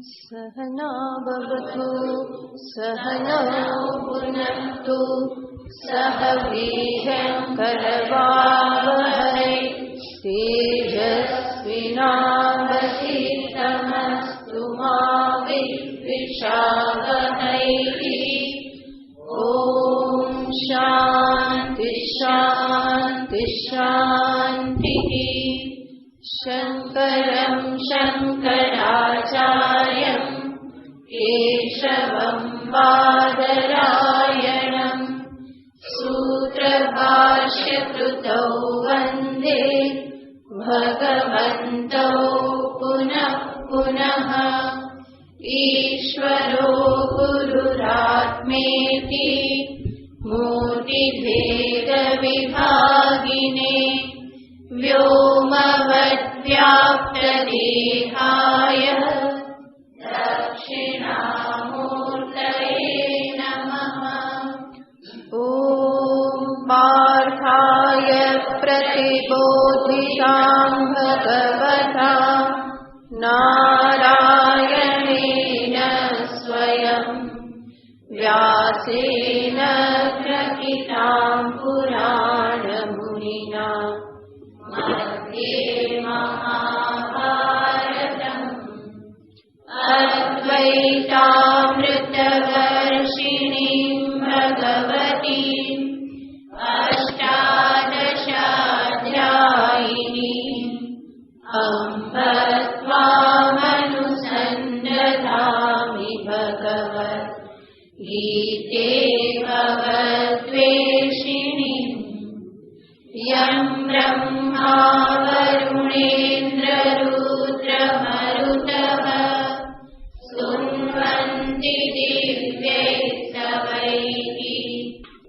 सहना भवतु सहनौ भुनक्तु सह वीर्यं करवावहै तेजस्विनावधीतमस्तु मा विद्विषावहै। ॐ शान्ति शान्ति शान्तिः। शङ्करं शङ्कराचार्यं केशवं बादरायणं सूत्रभाष्यकृतौ वन्दे भगवन्तौ पुनः पुनः। ईश्वरो गुरुरात्मेति मूर्तिभेदविभागिने व्योमवद्व्याप्तदेहाय दक्षिणामूर्तये नमः। ॐ पार्थाय प्रतिबोधितां भगवता नारायणेन स्वयं व्यासेन ग्रथितां पुराणमुनिना मध्ये महाभारतम् अद्वैतामृतवर्षिणीं भगवतीम् अष्टादशाध्यायिनीम् अम्ब त्वामनुसन्दधामि भगवद्गीते भगवद्वेषिणीम्। यं ब्रह्मा वरुणेन्द्ररुद्रमरुतः स्तुवन्ति दिव्यैस्तवैः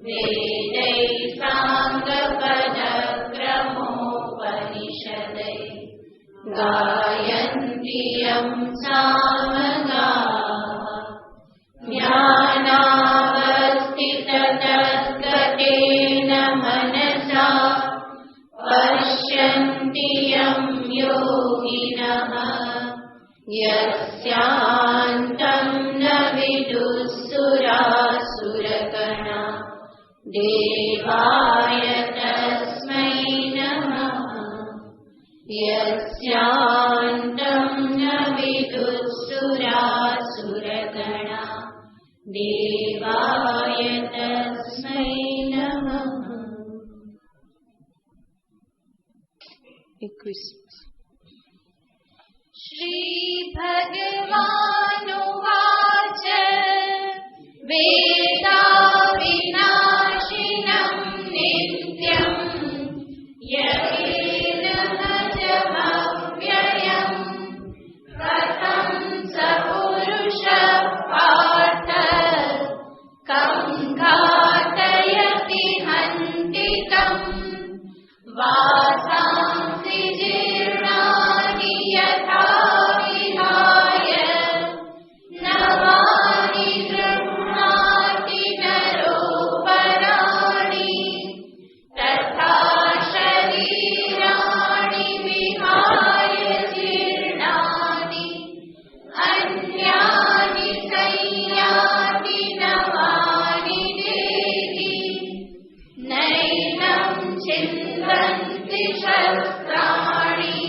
वेदैः साङ्गपदक्रमोपनिषदैः गायन्ति यं सामगाः। ज्ञानावस्थिततद्गतेन मनसा पश्यन्ति यं योगिनः यस्यान्तं न विदुःसुरासुरगणा देवाय तस्मै नमः। यस्यान्तं न विदुःसुरासुरगणा देवाय तस्मै नमः। 21 श्रीभगवानुवाच वेदाविनाशिनं नित्यं येनमजमव्ययं कथं स पुरुषः पार्थ कं घातयति हन्तिकम् वासांसि जीर्णानि यथा विहाय नवानि गृह्णाति नरोपराणि तथा शरीराणि विहाय जीर्णानि अन्यानि संयाति नवानि देहि नैनं छिन्दन्ति शस्त्राणि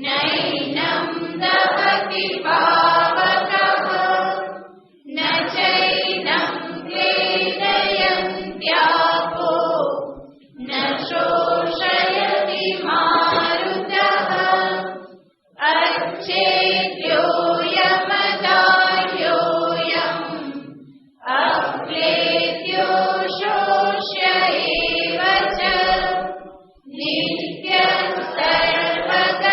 नैनं दहति पावकः न चैनं क्लेदयन्त्यापो न शोषयति मारुतः अच्छेद्योऽयमदाह्योऽयम् अक्लेद्यो शोष्य एव च नित्यः सर्वगतस्थाणुः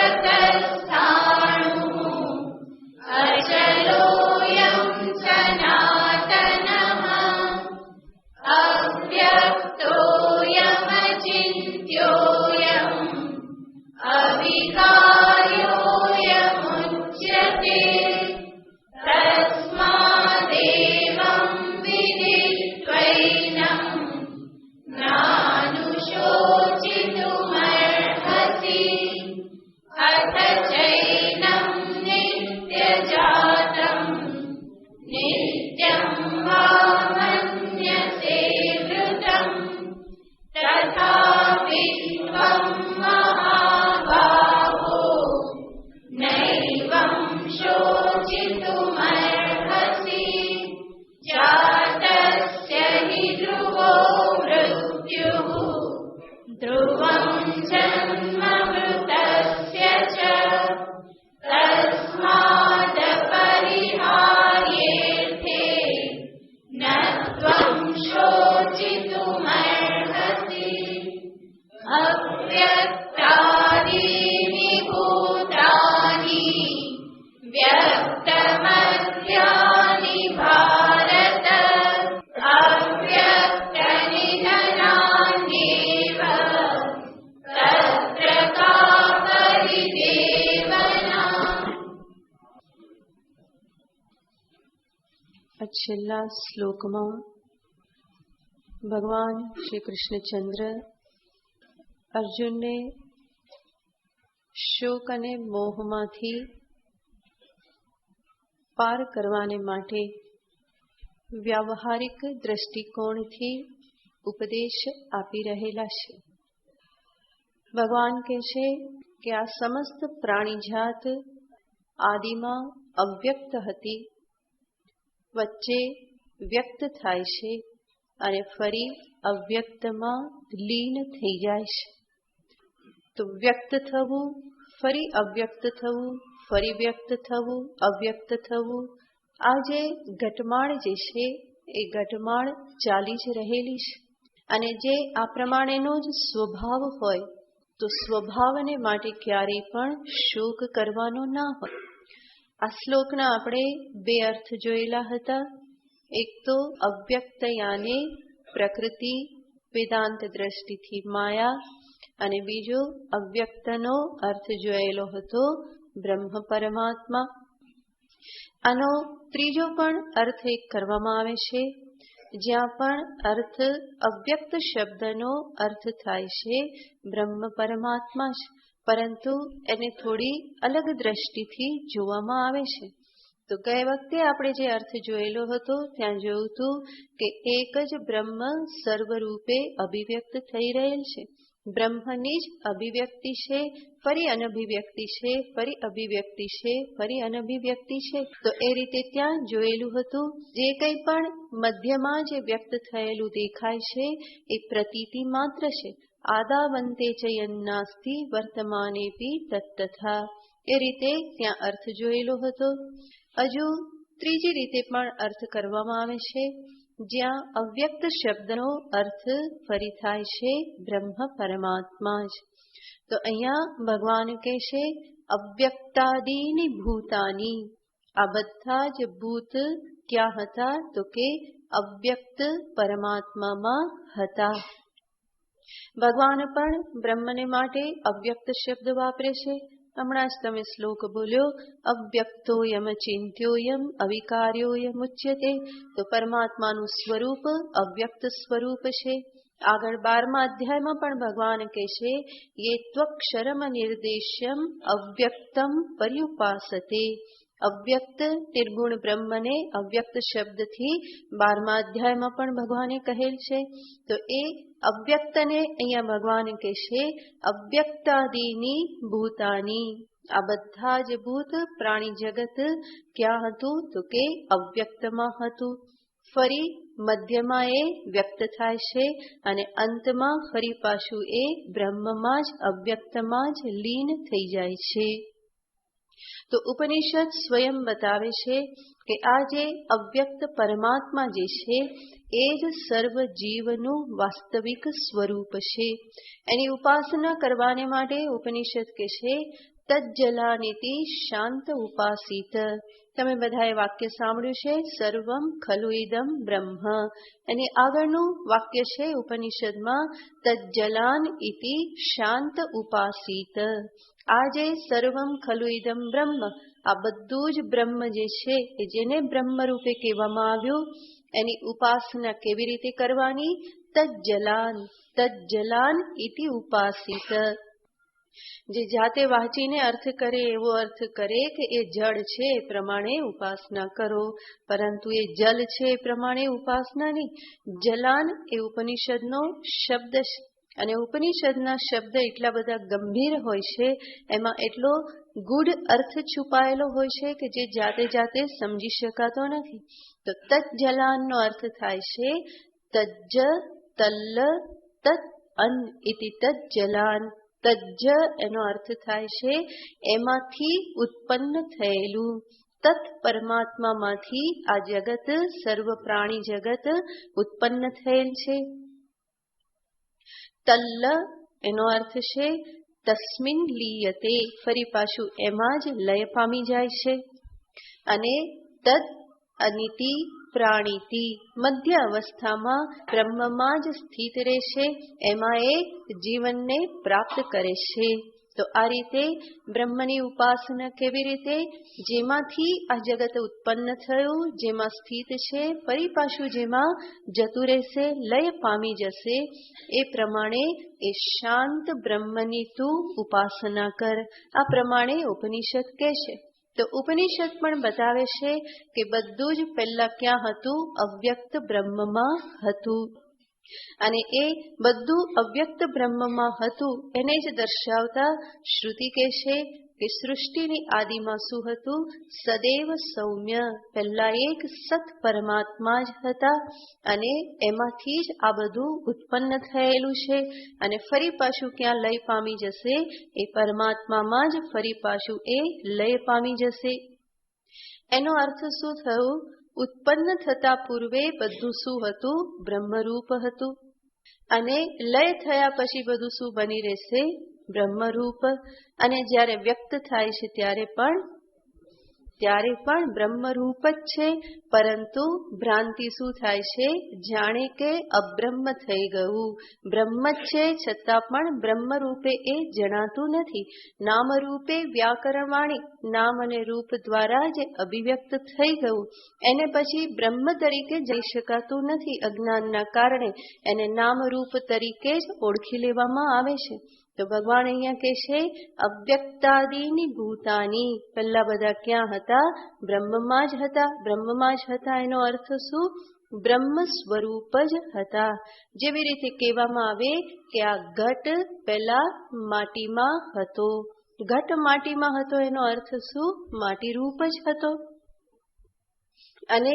આ છેલ્લા શ્લોકમાં ભગવાન શ્રી કૃષ્ણચંદ્ર અર્જુનને શોક અને મોહમાંથી પાર કરવાને માટે વ્યાવહારિક દ્રષ્ટિકોણથી ઉપદેશ આપી રહેલા છે. ભગવાન કહે છે કે આ સમસ્ત પ્રાણીજાત આદિમાં અવ્યક્ત હતી, વચ્ચે વ્યક્ત થાય છે અને ફરી અવ્યક્તમાં લીન થઈ જાય છે. તો વ્યક્ત થવું, ફરી અવ્યક્ત થવું, ફરી વ્યક્ત થવું, અવ્યક્ત થવું, આ જે ઘટમાળ જે છે એ ઘટમાળ ચાલી જ રહેલી છે. અને જે આ પ્રમાણેનો જ સ્વભાવ હોય તો સ્વભાવને માટે ક્યારેય પણ શોક કરવાનો ના હોય. આ શ્લોકના આપણે બે અર્થ જોયેલા હતા. એક તો અવ્યક્તયાને પ્રકૃતિ વેદાંત દ્રષ્ટિથી માયા, અને બીજો અવ્યક્તનો અર્થ જોયેલો હતો બ્રહ્મ પરમાત્મા. આનો ત્રીજો પણ અર્થ એક કરવામાં આવે છે, જ્યાં પણ અર્થ અવ્યક્ત શબ્દનો અર્થ થાય છે બ્રહ્મ પરમાત્મા જ, પરંતુ એને થોડી અલગ દ્રષ્ટિથી જોવામાં આવે છે. તો ગયા વખતે આપણે જે અર્થ જોયેલો હતો ત્યાં જોયું હતું કે એક જ બ્રહ્મ સર્વરૂપે અભિવ્યક્ત થઈ રહેલ છે. બ્રહ્મની જ અભિવ્યક્તિ છે, ફરી અનભિવ્યક્તિ છે, ફરી અભિવ્યક્તિ છે, ફરી અનભિવ્યક્તિ છે. તો એ રીતે ત્યાં જોયેલું હતું જે કંઈ પણ મધ્યમાં જે વ્યક્ત થયેલું દેખાય છે એ પ્રતીતિ માત્ર છે. આદાવંતે ચ યન્નાસ્તિ વર્તમાનેપી તત્તથા, એ રીતે ત્યાં અર્થ જોયેલો હતો. હજુ ત્રીજી રીતે પણ અર્થ કરવામાં આવે છે, જ્યાં અવ્યક્ત શબ્દનો અર્થ ફરી થાય છે બ્રહ્મ પરમાત્મા જ. તો અહીંયા ભગવાન કહે છે અવ્યક્તાદિની ભૂતાની, આ બધા જ ભૂત ક્યાં હતા તો કે અવ્યક્ત પરમાત્મામાં હતા. ભગવાન પણ બ્રહ્મને માટે અવ્યક્ત શબ્દ વાપરે છે. હમણાં જ તમે શ્લોક બોલ્યો અવ્યક્તોયમ ચિંત્યોયમ અવિકાર્યોયમ ઉચ્યતે. તો પરમાત્માનું સ્વરૂપ અવ્યક્ત સ્વરૂપ છે. આગળ 12મા અધ્યાયમાં પણ ભગવાન કહે છે યે ત્વક્ષરમ નિર્દેશ્યમ અવ્યક્તમ પર્યુપાસતે. અવ્યક્ત નિર્ગુણ બ્રહ્મને અવ્યક્ત શબ્દથી 12મા અધ્યાયમાં પણ ભગવાને કહેલ છે. તો એ અવ્યક્તને અહીંયા ભગવાન કહે છે અવ્યક્તાદિની ભૂતાની, આ બધા જ ભૂત પ્રાણી જગત ક્યાં હતું તો કે અવ્યક્તમાં હતું. ફરી મધ્યમાં એ વ્યક્ત થાય છે અને અંતમાં ફરી પાછું એ બ્રહ્મમાં જ અવ્યક્તમાં જ લીન થઈ જાય છે. તો ઉપનિષદ સ્વયં બતાવે છે કે આ જે અવ્યક્ત પરમાત્મા જે છે એ જ સર્વ જીવનું વાસ્તવિક સ્વરૂપ છે. એની ઉપાસના કરવાને માટે ઉપનિષદ કહે છે તજ્જલાનિતિ શાંત ઉપાસિત. તમે બધાએ વાક્ય સાંભળ્યું છે સર્વમ ખલુ ઇદમ બ્રહ્મ. એની આગળનું વાક્ય છે ઉપનિષદમાં તજ્જલાન ઇતિ શાંત ઉપાસિત. આ જે સર્વમ ખલુ ઇદમ બ્રહ્મ, આ બધું જ બ્રહ્મ જે છે એ જેને બ્રહ્મ રૂપે કહેવામાં આવ્યું એની ઉપાસના કેવી રીતે કરવાની? તજ્જલાન, તજ્જલાન ઇતિ ઉપાસિત. જે જાતે વાંચીને અર્થ કરે એવો અર્થ કરે કે એ જળ છે એ પ્રમાણે ઉપાસના કરો, પરંતુ એ જલ છે એ પ્રમાણે ઉપાસના નહીં. જલાન એ ઉપનિષદનો શબ્દ છે અને ઉપનિષદના શબ્દ એટલા બધા ગંભીર હોય છે, એમાં એટલો ગૂઢ અર્થ છુપાયેલો હોય છે કે જે જાતે જાતે સમજી શકાતો નથી. તો તજ્જલાનનો અર્થ થાય છે તજ્જ તલ્લ તત અન્ન ઇતિ તજ્જલાન. તજ્જ એનો અર્થ થાય છે એમાંથી ઉત્પન્ન થયેલું. તત પરમાત્મામાંથી આ જગત સર્વ પ્રાણી જગત ઉત્પન્ન થયેલ છે. તલ્લ એનો અર્થ છે તસ્મિન લીયતે, ફરી પાછું એમાં જ લય પામી જાય છે. અને તદ અનિતિ પ્રાણીતિ, મધ્ય અવસ્થામાં બ્રહ્મમાં જ સ્થિત રહેશે, એમાં એ જીવનને પ્રાપ્ત કરે છે. તો આ રીતે બ્રહ્મની ઉપાસના કેવી રીતે? જેમાંથી આ જગત ઉત્પન્ન થયું, જેમાં સ્થિત છે, ફરી પાછું જેમાં જતું રહેશે, લય પામી જશે, એ પ્રમાણે એ શાંત બ્રહ્મની તું ઉપાસના કર. આ પ્રમાણે ઉપનિષદ કહે છે. તો ઉપનિષદ પણ બતાવે છે કે બધું જ પહેલા ક્યાં હતું? અવ્યક્ત બ્રહ્મમાં હતું. અને એ બધું અવ્યક્ત બ્રહ્મમાં હતું એને જ દર્શાવતા શ્રુતિ કહે છે કે સૃષ્ટિની આદિમાં શું હતું? સદૈવ સૌમ્ય, પહેલા એક સત પરમાત્મા જ હતા અને એમાંથી જ આ બધું ઉત્પન્ન થયેલું છે. અને ફરી પાછું ક્યાં લય પામી જશે? એ પરમાત્મામાં જ ફરી પાછું એ લય પામી જશે. એનો અર્થ શું થયું? ઉત્પન્ન થતા પૂર્વે બધું શું હતું? બ્રહ્મરૂપ હતું. અને લય થયા પછી બધું શું બની રહેશે? બ્રહ્મરૂપ. અને જ્યારે વ્યક્ત થાય છે ત્યારે પણ બ્રહ્મરૂપ જ છે. પરંતુ ભ્રાંતિ શું થાય છે? જાણે કે અબ્રહ્મ થઈ ગયું. બ્રહ્મ જ છે છતાં પણ બ્રહ્મરૂપે એ જણાતું નથી. નામરૂપે વ્યાકરણવાણી, નામ અને રૂપ દ્વારા જે અભિવ્યક્ત થઈ ગયું એને પછી બ્રહ્મ તરીકે જઈ શકાતું નથી. અજ્ઞાનના કારણે એને નામરૂપ તરીકે જ ઓળખી લેવામાં આવે છે. તો ભગવાન અહીંયા કહે છે અવ્યક્તાદિની ભૂતાની, પહેલા બધા ક્યાં હતા? બ્રહ્મમાં જ હતા. બ્રહ્મમાં જ હતા એનો અર્થ શું? બ્રહ્મ સ્વરૂપ જ હતા. જેવી રીતે કહેવામાં આવે કે આ ઘટ પહેલા માટીમાં હતો. ઘટ માટીમાં હતો એનો અર્થ શું? માટી રૂપ જ હતો. અને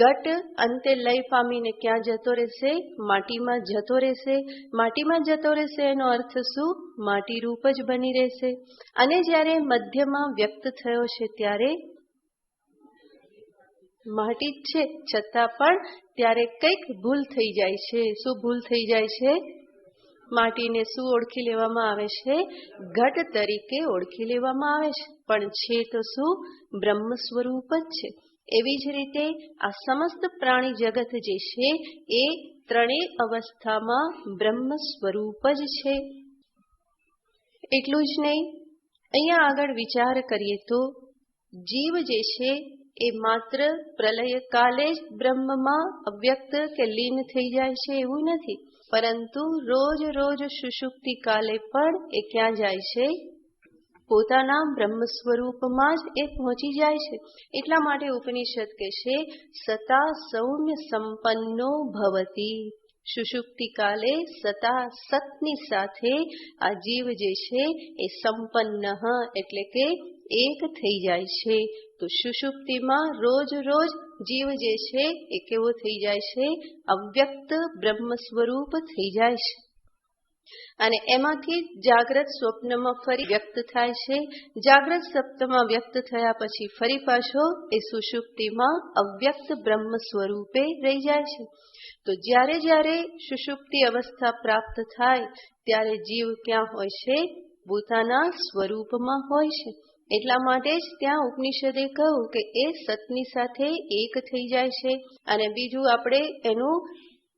ઘટ અંતે લય પામીને ક્યાં જતો રહેશે? માટીમાં જતો રહેશે. માટીમાં જતો રહેશે એનો અર્થ શું? માટી રૂપ જ બની રહેશે. અને જ્યારે મધ્યમાં વ્યક્ત થયો છે ત્યારે માટી જ છે છતાં પણ ત્યારે કંઈક ભૂલ થઈ જાય છે. શું ભૂલ થઈ જાય છે? માટીને શું ઓળખી લેવામાં આવે છે? ઘટ તરીકે ઓળખી લેવામાં આવે છે. પણ છે તો શું? બ્રહ્મ સ્વરૂપ જ છે. એવી જ રીતે આ સમસ્ત પ્રાણી જગત જે છે એ ત્રણેય અવસ્થામાં બ્રહ્મ સ્વરૂપ જ છે. એટલું જ નહીં, અહીંયા આગળ વિચાર કરીએ તો જીવ જે છે એ માત્ર પ્રલય કાલે જ બ્રહ્મમાં અવ્યક્ત કે લીન થઈ જાય છે એવું નથી, પરંતુ રોજ રોજ સુષુપ્તિ કાલે પણ એ ક્યાં જાય છે? પોતાના બ્રહ્મ સ્વરૂપમાં જ એ પહોંચી જાય છે. એટલા માટે ઉપનિષદ કહે છે સતા સૌમ્ય સંપન્નો ભવતી. સુષુપ્તિ કાલે સતા સતની સાથે આ જીવ જે છે એ સંપન્ન એટલે કે એક થઈ જાય છે. તો સુષુપ્તિમાં રોજ રોજ જીવ જે છે એ કેવો થઈ જાય છે? અવ્યક્ત બ્રહ્મ સ્વરૂપ થઈ જાય છે. અને એમાંથી જાગ્રત સ્વપ્નમાં ફરી વ્યક્ત થાય છે. જાગ્રત સ્વપ્નમાં વ્યક્ત થયા પછી ફરી પાછો એ સુષુપ્તિમાં અવ્યક્ત બ્રહ્મ સ્વરૂપે રહી જાય છે. તો જ્યારે જ્યારે સુષુપ્તિ અવસ્થા પ્રાપ્ત થાય ત્યારે જીવ ક્યાં હોય છે? પોતાના સ્વરૂપમાં હોય છે. એટલા માટે જ ત્યાં ઉપનિષદે કહ્યું કે એ સતની સાથે એક થઈ જાય છે. અને બીજું આપણે એનું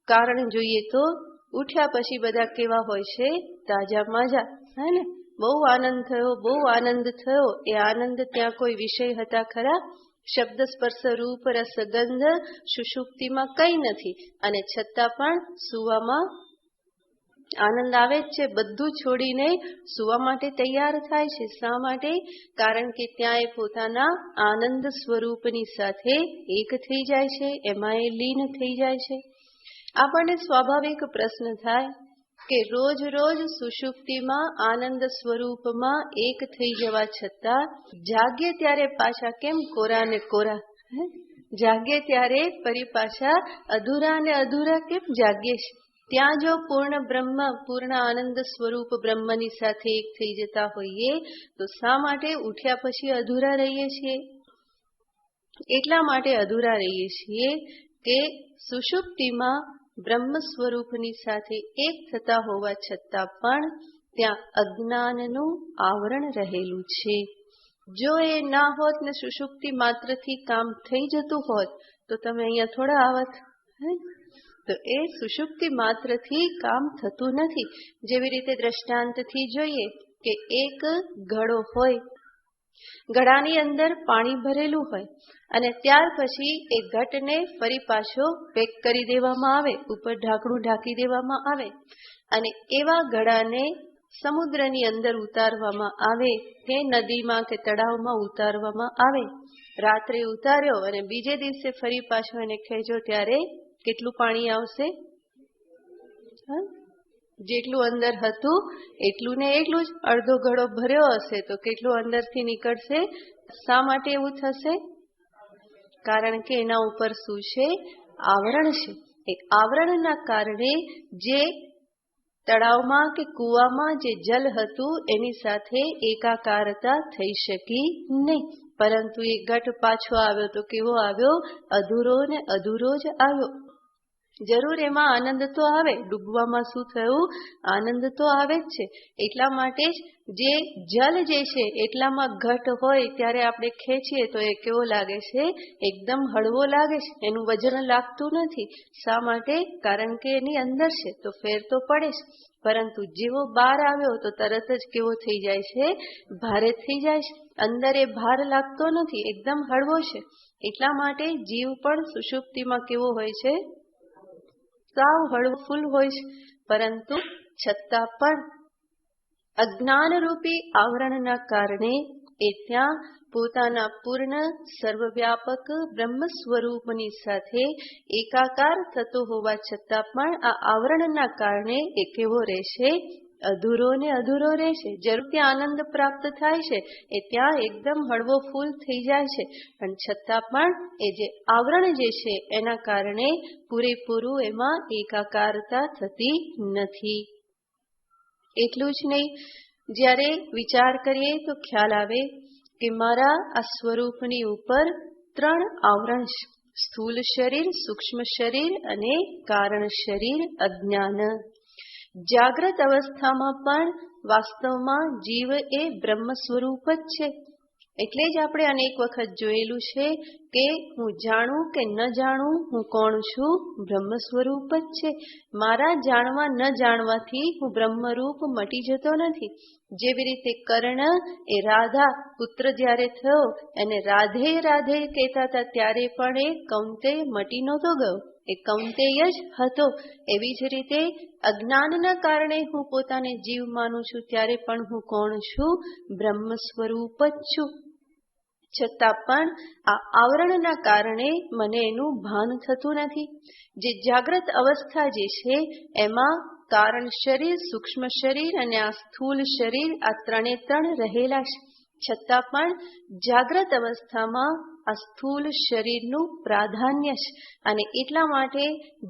કારણ જોઈએ તો ઉઠ્યા પછી બધા કેવા હોય છે? તાજા માજા, હે ને? બહુ આનંદ થયો, બહુ આનંદ થયો. એ આનંદ ત્યાં કોઈ વિષય હતા ખરા? શબ્દ સ્પર્શ રૂપ રસ ગંધ સુષુપ્તિમાં કઈ નથી. અને છતાં પણ સુવામાં આનંદ આવે જ છે. બધું છોડીને સુવા માટે તૈયાર થાય છે. શા માટે? કારણ કે ત્યાં એ પોતાના આનંદ સ્વરૂપની સાથે એક થઈ જાય છે, એમાં એ લીન થઈ જાય છે. આપણને સ્વાભાવિક પ્રશ્ન થાય કે રોજ રોજ સુષુપ્તિમાં આનંદ સ્વરૂપમાં એક થઈ જવા છતાં જાગે ત્યારે પાછા કેમ કોરા ને કોરા? જાગે ત્યારે ફરી પાછા અધૂરા ને અધૂરા કેમ જાગીએ છીએ? ત્યાં જો પૂર્ણ બ્રહ્મ, પૂર્ણ આનંદ સ્વરૂપ બ્રહ્મની સાથે એક થઈ જતા હોઈએ તો શા માટે ઉઠ્યા પછી અધૂરા રહીએ છીએ? એટલા માટે અધૂરા રહીએ છીએ કે સુષુપ્તિમાં બ્રહ્મ સ્વરૂપની સાથે એક થતા હોવા છતાં પણ ત્યાં અજ્ઞાનનું આવરણ રહેલું છે. જો એ ના હોત ને સુષુપ્તિ માત્રથી કામ થઈ જતું હોત તો તમે અહીંયા થોડા આવત. તો એ સુષુપ્તિ માત્રથી કામ થતું નથી. જેવી રીતે દ્રષ્ટાંતથી જોઈએ કે એક ઘડો હોય, ઘડાની અંદર પાણી ભરેલું હોય અને ત્યાર પછી એ ઘટને ફરી પાછો પેક કરી દેવામાં આવે, ઉપર ઢાંકણું ઢાંકી દેવામાં આવે અને એવા ઘડાને સમુદ્રની અંદર ઉતારવામાં આવે કે નદીમાં કે તળાવમાં ઉતારવામાં આવે. રાત્રે ઉતાર્યો અને બીજે દિવસે ફરી પાછો એને ખેંચો ત્યારે કેટલું પાણી આવશે? જેટલું અંદર હતું એટલું ને એટલું જ. અડધો ઘડો ભર્યો હશે તો કેટલું અંદરથી નીકળશે? શા માટે એવું થશે? કારણ કે એના ઉપર શું છે? આવરણ છે. એક આવરણના કારણે જે તળાવમાં કે કૂવામાં જે જલ હતું એની સાથે એકાકારતા થઈ શકી નહીં, પરંતુ એ ઘટ પાછો આવ્યો તો કેવો આવ્યો? અધૂરો ને અધૂરો જ આવ્યો. જરૂર એમાં આનંદ તો આવે, ડૂબવામાં શું થયું? આનંદ તો આવે જ છે. એટલા માટે જ જે જલ જે છે એટલામાં ઘટ હોય ત્યારે આપણે ખેંચીએ તો એ કેવો લાગે છે? એકદમ હળવો લાગે છે, એનું વજન લાગતું નથી. શા માટે? કારણ કે એની અંદર છે તો ફેર તો પડે છે. પરંતુ જેવો બહાર આવ્યો તો તરત જ કેવો થઈ જાય છે? ભારે થઈ જાય છે. અંદર એ ભાર લાગતો નથી, એકદમ હળવો છે. એટલા માટે જીવ પણ સુષુપ્તિમાં કેવો હોય છે? સાવ હળવું હોય છે. પરંતુ છતાં પણ અજ્ઞાનરૂપી આવરણના કારણે એ ત્યાં પોતાના પૂર્ણ સર્વવ્યાપક બ્રહ્મ સ્વરૂપની સાથે એકાકાર થતો હોવા છતાં પણ આ આવરણના કારણે એ કેવો રહેશે? અધૂરો ને અધૂરો રહેશે. જરૂર ત્યાં આનંદ પ્રાપ્ત થાય છે, એ ત્યાં એકદમ હળવો ફૂલ થઈ જાય છે, પણ છતાં પણ એ જે આવરણ જે છે એના કારણે પૂરેપૂરું એમાં એકાકારતા થતી નથી. એટલું જ નહીં, જ્યારે વિચાર કરીએ તો ખ્યાલ આવે કે મારા આ સ્વરૂપની ઉપર 3 આવરણ છે: સ્થૂલ શરીર, સૂક્ષ્મ શરીર અને કારણ શરીર, અજ્ઞાન. જાગ્રત અવસ્થામાં પણ વાસ્તવમાં જીવ એ બ્રહ્મ સ્વરૂપ જ છે. એટલે જ આપણે અનેક વખત જોયેલું છે કે હું જાણું કે ન જાણું, હું કોણ છું? બ્રહ્મ સ્વરૂપ જ છે. મારા જાણવા ન જાણવાથી હું બ્રહ્મરૂપ મટી જતો નથી. જેવી રીતે કર્ણ એ રાધા પુત્ર જ્યારે થયો એને રાધે રાધે કહેતા હતા ત્યારે પણ એ કૌંતેય મટી નહોતો ગયો, એ કૌંતેય જ હતો. એવી જ રીતે અજ્ઞાનના કારણે હું પોતાને જીવ માનું છું ત્યારે પણ હું કોણ છું? બ્રહ્મ સ્વરૂપ જ છું. છતાં પણ આ આવરણના કારણે મને એનું ભાન થતું નથી. જે જાગ્રત અવસ્થા જે છે એમાં કારણ શરીર, સૂક્ષ્મ શરીર અને આ સ્થૂલ શરીર, આ 3 રહેલા છે. છતાં પણ જાગ્રત અવસ્થામાં આ સ્થૂલ શરીરનું પ્રાધાન્ય છે અને એટલા માટે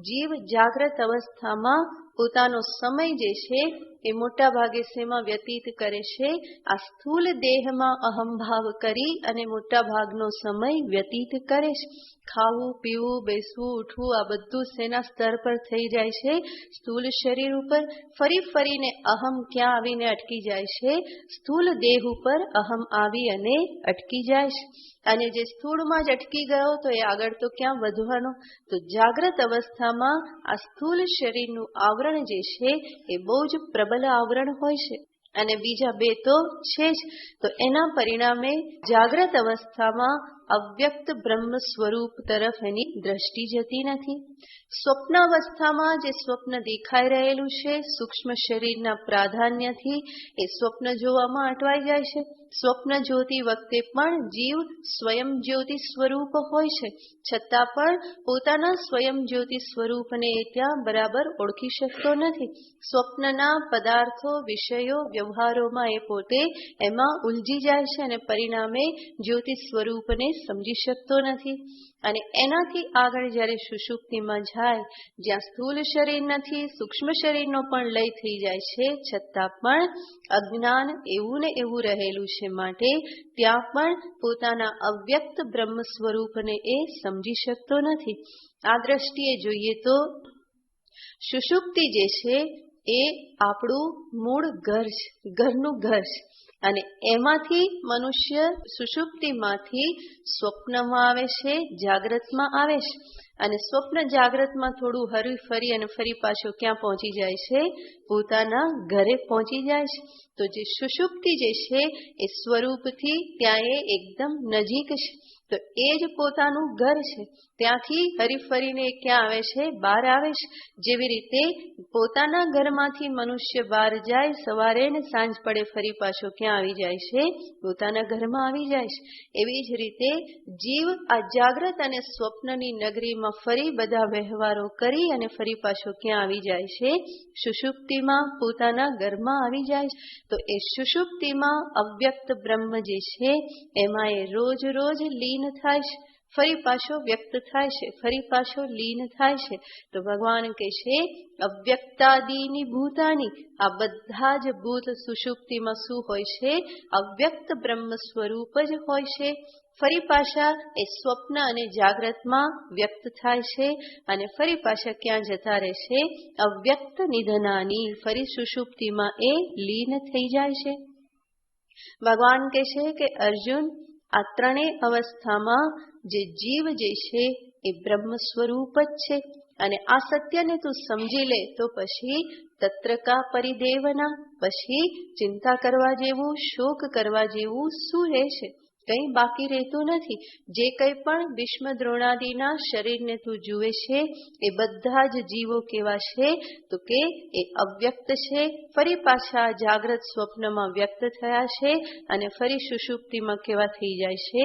જીવ જાગ્રત અવસ્થામાં પોતાનો સમય જે છે એ મોટા ભાગે શેમાં વ્યતીત કરે છે? આ સ્થૂલ દેહમાં અહંભાવ કરી અને મોટા ભાગનો સમય વ્યતીત કરે છે. ખાવું, પીવું, બેસવું, ઉઠવું આ બધું શેના સ્તર પર થઈ જાય છે? સ્થૂલ શરીર ઉપર. ફરીને અહમ ક્યાં આવીને અટકી જાય છે? સ્થૂલ દેહ ઉપર અહમ આવી અને અટકી જાય છે. અને જે સ્થૂળમાં જ અટકી ગયો તો એ આગળ તો ક્યાં વધવાનો? તો જાગ્રત અવસ્થામાં આ સ્થૂલ શરીરનું આવરણ જે છે એ બહુ જ પ્રબલ આવરણ હોય છે અને બીજા 2 તો છે જ. તો એના પરિણામે જાગ્રત અવસ્થામાં અવ્યક્ત બ્રહ્મ સ્વરૂપ તરફ એની દ્રષ્ટિ જતી નથી. સ્વપ્ન અવસ્થામાં જે સ્વપ્ન દેખાઈ રહેલું છે સૂક્ષ્મ શરીરના પ્રાધાન્યથી એ સ્વપ્ન જોવામાં અટવાઈ જાય છે. સ્વપ્ન જોતી વખતે પણ જીવ સ્વયં જ્યોતિ સ્વરૂપ હોય છે, છતાં પણ પોતાના સ્વયં જ્યોતિ સ્વરૂપને એ ત્યાં બરાબર ઓળખી શકતો નથી. સ્વપ્નના પદાર્થો, વિષયો, વ્યવહારોમાં એ પોતે એમાં ઉલજી જાય છે અને પરિણામે જ્યોતિ સ્વરૂપને સમજી શકતો નથી. અને એનાથી આગળ જ્યારે સુષુપ્તિમાં જાય, જ્યાં સ્થૂલ શરીર નથી, સૂક્ષ્મ શરીરનો પણ લય થઈ જાય છે, છતાં પણ અજ્ઞાન એવું ને એવું રહેલું છે, માટે ત્યાં પણ પોતાના અવ્યક્ત બ્રહ્મ સ્વરૂપને એ સમજી શકતો નથી. આ દ્રષ્ટિએ જોઈએ તો સુષુપ્તિ જે છે એ આપણું મૂળ ઘર છે, ઘરનું ઘર છે અને એમાંથી મનુષ્ય સુષુપ્તિમાંથી સ્વપ્નમાં આવે છે, જાગ્રતમાં આવે છે, અને સ્વપ્ન જાગ્રતમાં થોડું હરી ફરી અને ફરી પાછો ક્યાં પહોંચી જાય છે? પોતાના ઘરે પહોંચી જાય છે. તો જે સુષુપ્તિ જે છે એ સ્વરૂપથી ત્યાં એ એકદમ નજીક છે. તો એ જ પોતાનું ઘર છે. ત્યાંથી હરી ફરીને ક્યાં આવે છે? બહાર આવે છે. જેવી રીતે પોતાના ઘરમાંથી મનુષ્ય બહાર જાય, સવારે ને સાંજ પડે ફરી પાછો ક્યાં આવી જાય છે? પોતાના ઘરમાં આવી જાય છે. એવી જ રીતે જીવ આ જાગ્રત અને સ્વપ્નની નગરીમાં ફરી બધા વ્યવહારો કરી અને ફરી પાછો ક્યાં આવી જાય છે? સુષુપ્તિમાં પોતાના ઘરમાં આવી જાય છે. તો એ સુષુપ્તિમાં અવ્યક્ત બ્રહ્મ જે છે એમાં એ રોજ રોજ લીન થાય છે, ફરી પાછો વ્યક્ત થાય છે, ફરી પાછો લીન થાય છે. તો ભગવાન કહે છે અવ્યક્તાદિની ભૂતાની, આ બધા જ ભૂત સુષુપ્તિમાં શું હોય છે? અવ્યક્ત બ્રહ્મ સ્વરૂપ જ હોય છે. ફરી પાછા એ સ્વપ્ન અને જાગ્રતમાં વ્યક્ત થાય છે અને ફરી પાછા ક્યાં જતા રહે છે? અવ્યક્ત નિધનાની, ફરી સુષુપ્તિમાં એ લીન થઈ જાય છે. ભગવાન કહે છે કે અર્જુન, આ ત્રણેય અવસ્થામાં જે જીવ જે છે એ બ્રહ્મ સ્વરૂપ જ છે. અને આ સત્યને તું સમજી લે તો પછી તત્રકા પરિદેવના, પછી ચિંતા કરવા જેવું, શોક કરવા જેવું શું રહે છે? કંઈ બાકી રહેતું નથી. જે કંઈ પણ ભીષ્મ દ્રોણાદિના શરીરને તું જુએ છે એ બધા જ જીવો કેવા છે? તો કે એ અવ્યક્ત છે. ફરી પાછા જાગ્રત સ્વપ્નમાં વ્યક્ત થયા છે અને ફરી સુષુપ્તિમાં કેવા થઈ જાય છે?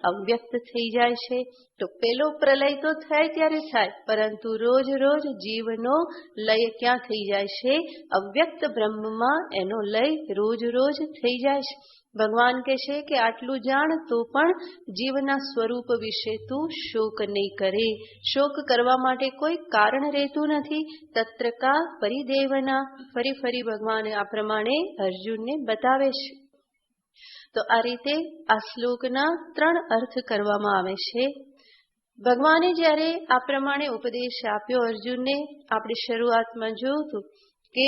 અવ્યક્ત થઈ જાય છે. તો પેલો પ્રલય તો થાય ત્યારે થાય, પરંતુ રોજ રોજ જીવનો લય ક્યાં થઈ જાય છે? અવ્યક્ત બ્રહ્મમાં એનો લય રોજ રોજ થઈ જાય છે. ભગવાન કહે છે કે આટલું જાણ તો પણ જીવના સ્વરૂપ વિશે તું શોક નહીં કરે. શોક કરવા માટે કોઈ કારણ રહેતું નથી. તત્રકા પરિદેવના, ફરી ફરી ભગવાન આ પ્રમાણે અર્જુનને બતાવે છે. તો આ રીતે આ શ્લોકના 3 અર્થ કરવામાં આવે છે. ભગવાને જ્યારે આ પ્રમાણે ઉપદેશ આપ્યો અર્જુનને, આપણે શરૂઆતમાં જોયું હતું કે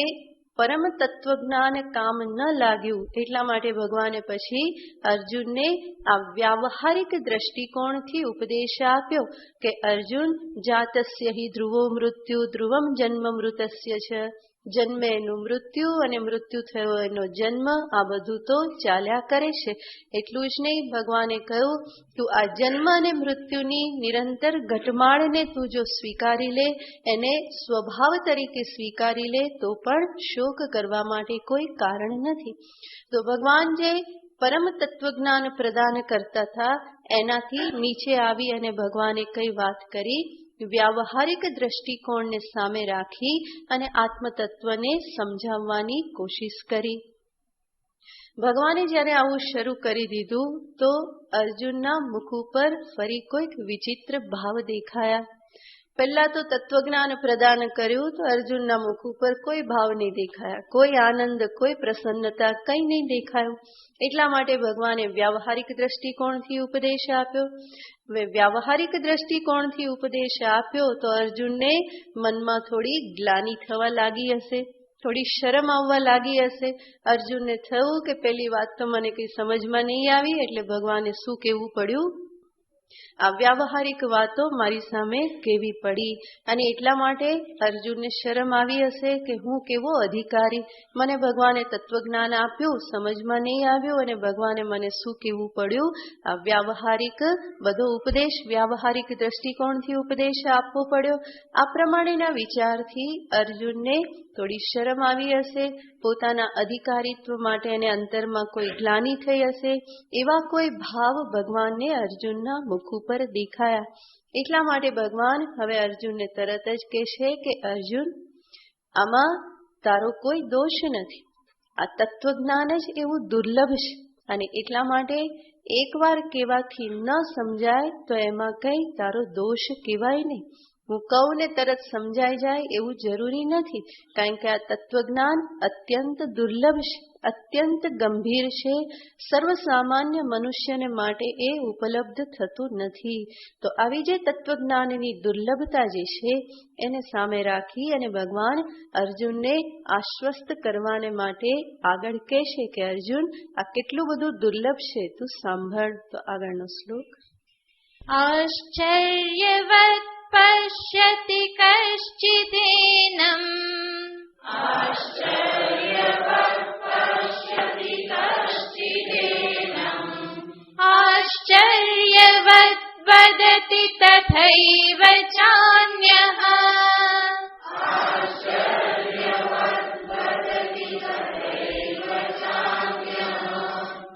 પરમ તત્વજ્ઞાન કામ ન લાગ્યું, એટલા માટે ભગવાને પછી અર્જુનને આ વ્યાવહારિક દ્રષ્ટિકોણથી ઉપદેશ આપ્યો કે અર્જુન, જાતસ્ય હિ ધ્રુવો મૃત્યુ ધ્રુવમ જન્મ મૃતસ્ય છે. જન્મે એનું મૃત્યુ અને મૃત્યુ થયો એનો જન્મ, આ બધું તો ચાલ્યા કરે છે. એટલું જ નહીં, ભગવાને કહ્યું તું આ જન્મ અને મૃત્યુની નિરંતર ઘટમાળને તું જો સ્વીકારી લે, એને સ્વભાવ તરીકે સ્વીકારી લે, તો પણ શોક કરવા માટે કોઈ કારણ નથી. તો ભગવાન જે પરમ તત્વજ્ઞાન પ્રદાન કરતા હતા એનાથી નીચે આવી અને ભગવાને કઈ વાત કરી? વ્યાવહારિક દ્રષ્ટિકોણને સામે રાખી અને આત્મતત્વને સમજાવવાની કોશિશ કરી. ભગવાને જ્યારે આવું શરૂ કરી દીધું તો અર્જુનના મુખ ઉપર ફરી કોઈક વિચિત્ર ભાવ દેખાયા. પહેલા તો તત્વજ્ઞાન પ્રદાન કર્યું તો અર્જુનના મુખ ઉપર કોઈ ભાવ નહીં દેખાયા, કોઈ આનંદ, કોઈ પ્રસન્નતા, કંઈ નહીં દેખાયું. એટલા માટે ભગવાને વ્યાવહારિક દ્રષ્ટિકોણથી ઉપદેશ આપ્યો. વ્યાવહારિક દ્રષ્ટિકોણથી ઉપદેશ આપ્યો તો અર્જુનને મનમાં થોડી ગ્લાનિ થવા લાગી હશે, થોડી શરમ આવવા લાગી હશે. અર્જુનને થયું કે પેલી વાત તો મને કંઈ સમજમાં નહીં આવી, એટલે ભગવાને શું કહેવું પડ્યું? આ વ્યાવહારિક વાતો મારી સામે કેવી પડી. અને એટલા માટે અર્જુનને શરમ આવી હશે કે હું કેવો અધિકારી, મને ભગવાને તત્વજ્ઞાન આપ્યું, સમજમાં નહીં આવ્યું અને ભગવાને મને શું કહેવું પડ્યું? આ વ્યાવહારિક બધો ઉપદેશ, વ્યાવહારિક દ્રષ્ટિકોણથી ઉપદેશ આપવો પડ્યો. આ પ્રમાણેના વિચારથી અર્જુનને થોડી શરમ આવી હશે, પોતાના અધિકારીત્વ માટે એને અંતરમાં કોઈ ગ્લાનિ થઈ હશે. એવા કોઈ ભાવ ભગવાનને અર્જુનના મુખ ઉપર દેખાયા. એટલા માટે ભગવાન હવે અર્જુનને તરત જ કહેશે કે અર્જુન, આમાં તારો કોઈ દોષ નથી. આ તત્વજ્ઞાન જ એવું દુર્લભ છે અને એટલા માટે એકવાર કહેવાથી ન સમજાય તો એમાં કંઈ તારો દોષ કહેવાય નહીં. હું કહું ને તરત સમજાઈ જાય એવું જરૂરી નથી, કારણ કે આ તત્વજ્ઞાન અત્યંત દુર્લભ છે, અત્યંત ગંભીર છે. સર્વસામાન્ય મનુષ્યને માટે એ ઉપલબ્ધ થતું નથી. તો આવી જે તત્વજ્ઞાનની દુર્લભતા જે છે એને સામે રાખી અને ભગવાન અર્જુનને આશ્વસ્ત કરવાને માટે આગળ કહેશે કે અર્જુન, આ કેટલું બધું દુર્લભ છે, તું સાંભળ. તો આગળનો શ્લોક. આશ્ચર્યવત પશ્યતિ કશ્ચિદેનમ આશ્ચર્યવત વદતિ તથૈવ ચાન્યઃ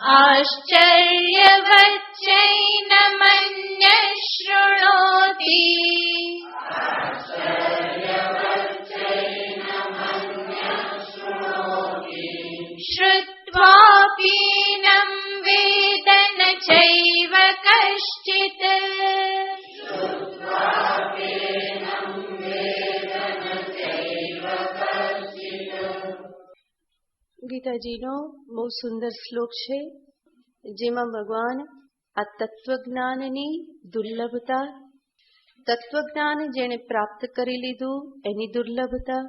આશ્ચર્યવત ચૈનમન્યઃ શૃણોતિ શ્રુત્વાપીનં વેદ ન ચૈવ કશ્ચિત. ગીતાજીનો બહુ સુંદર શ્લોક છે, જેમાં ભગવાન આ તત્વજ્ઞાનની દુર્લભતા, તત્વજ્ઞાન જેણે પ્રાપ્ત કરી લીધું એની દુર્લભતા,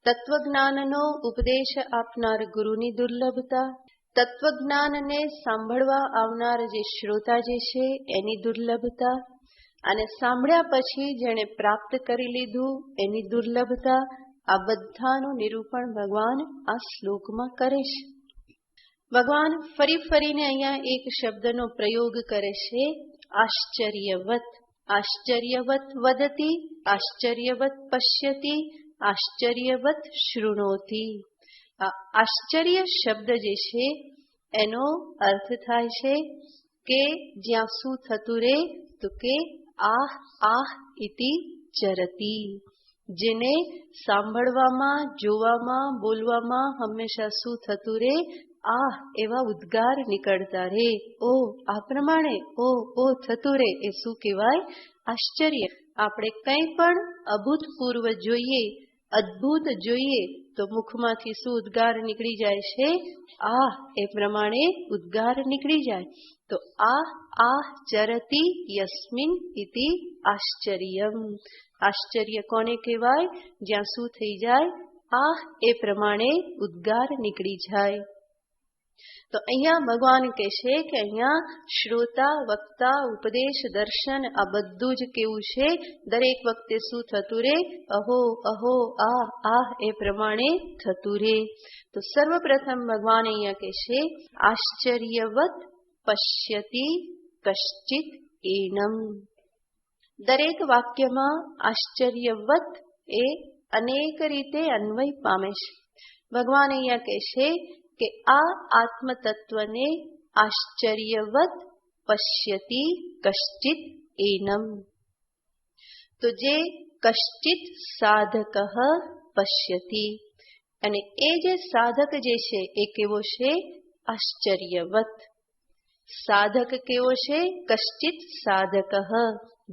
તત્વજ્ઞાનનો ઉપદેશ આપનાર ગુરુની દુર્લભતા, તત્વજ્ઞાનને સાંભળવા આવનાર જે શ્રોતા જે છે એની દુર્લભતા, અને સાંભળ્યા પછી જેણે પ્રાપ્ત કરી લીધું એની દુર્લભતા, આ બધાનું નિરૂપણ ભગવાન આ શ્લોકમાં કરે છે. ભગવાન ફરી ફરીને અહીંયા એક શબ્દનો પ્રયોગ કરે છે, આશ્ચર્યવત. આશ્ચર્યવત વદતિ, આશ્ચર્યવત પશ્યતિ, આશ્ચર્યવત શૃણોતિ. આ આશ્ચર્ય શબ્દ જે છે એનો અર્થ થાય છે કે જ્યાં શું થતું રે, તો કે આહ આહ ઇતિ ચરતી. જેને સાંભળવામાં, જોવામાં, બોલવામાં હંમેશા શું થતું રે, આહ એવા ઉદ્ગાર નીકળતા રે. ઓ આ પ્રમાણે ઓ થતું રે. એ શું કહેવાય? આશ્ચર્ય. આપણે કંઈ પણ અભૂતપૂર્વ જોઈએ, અદ્ભુત જોઈએ તો મુખમાંથી શું ઉદ્ગાર નીકળી જાય છે? આહ. એ પ્રમાણે ઉદ્ગાર નીકળી જાય. તો આહ ચરતી યસ્મિન ઇતિ આશ્ચર્યમ. આશ્ચર્ય કોને કહેવાય? જ્યાં શું થઈ જાય? આહ એ પ્રમાણે ઉદ્ગાર નીકળી જાય. તો અહીંયા ભગવાન કહેશે કે અહીંયા શ્રોતા, વક્તા, ઉપદેશ, દર્શન આ બધું જ કેવું છે? દરેક વખતે શું થતું રે? અહો અહો આહ એ પ્રમાણે થતું રે. તો સર્વપ્રથમ ભગવાન અહીંયા કહેશે આશ્ચર્યવત પશ્યતિ કશ્ચિત એનમ. દરેક વાક્યમાં આશ્ચર્યવત એ અનેક રીતે અન્વય પામે છે. ભગવાન અહીંયા કહેશે કે આ આત્મતત્વને આશ્ચર્યવત પશ્યતિ કશ્ચિત એનમ. તો જે કશ્ચિત સાધક પશ્યતિ, અને એ જે સાધક જે છે એ કેવો છે? આશ્ચર્યવત. સાધક કેવો છે? કશ્ચિત સાધક.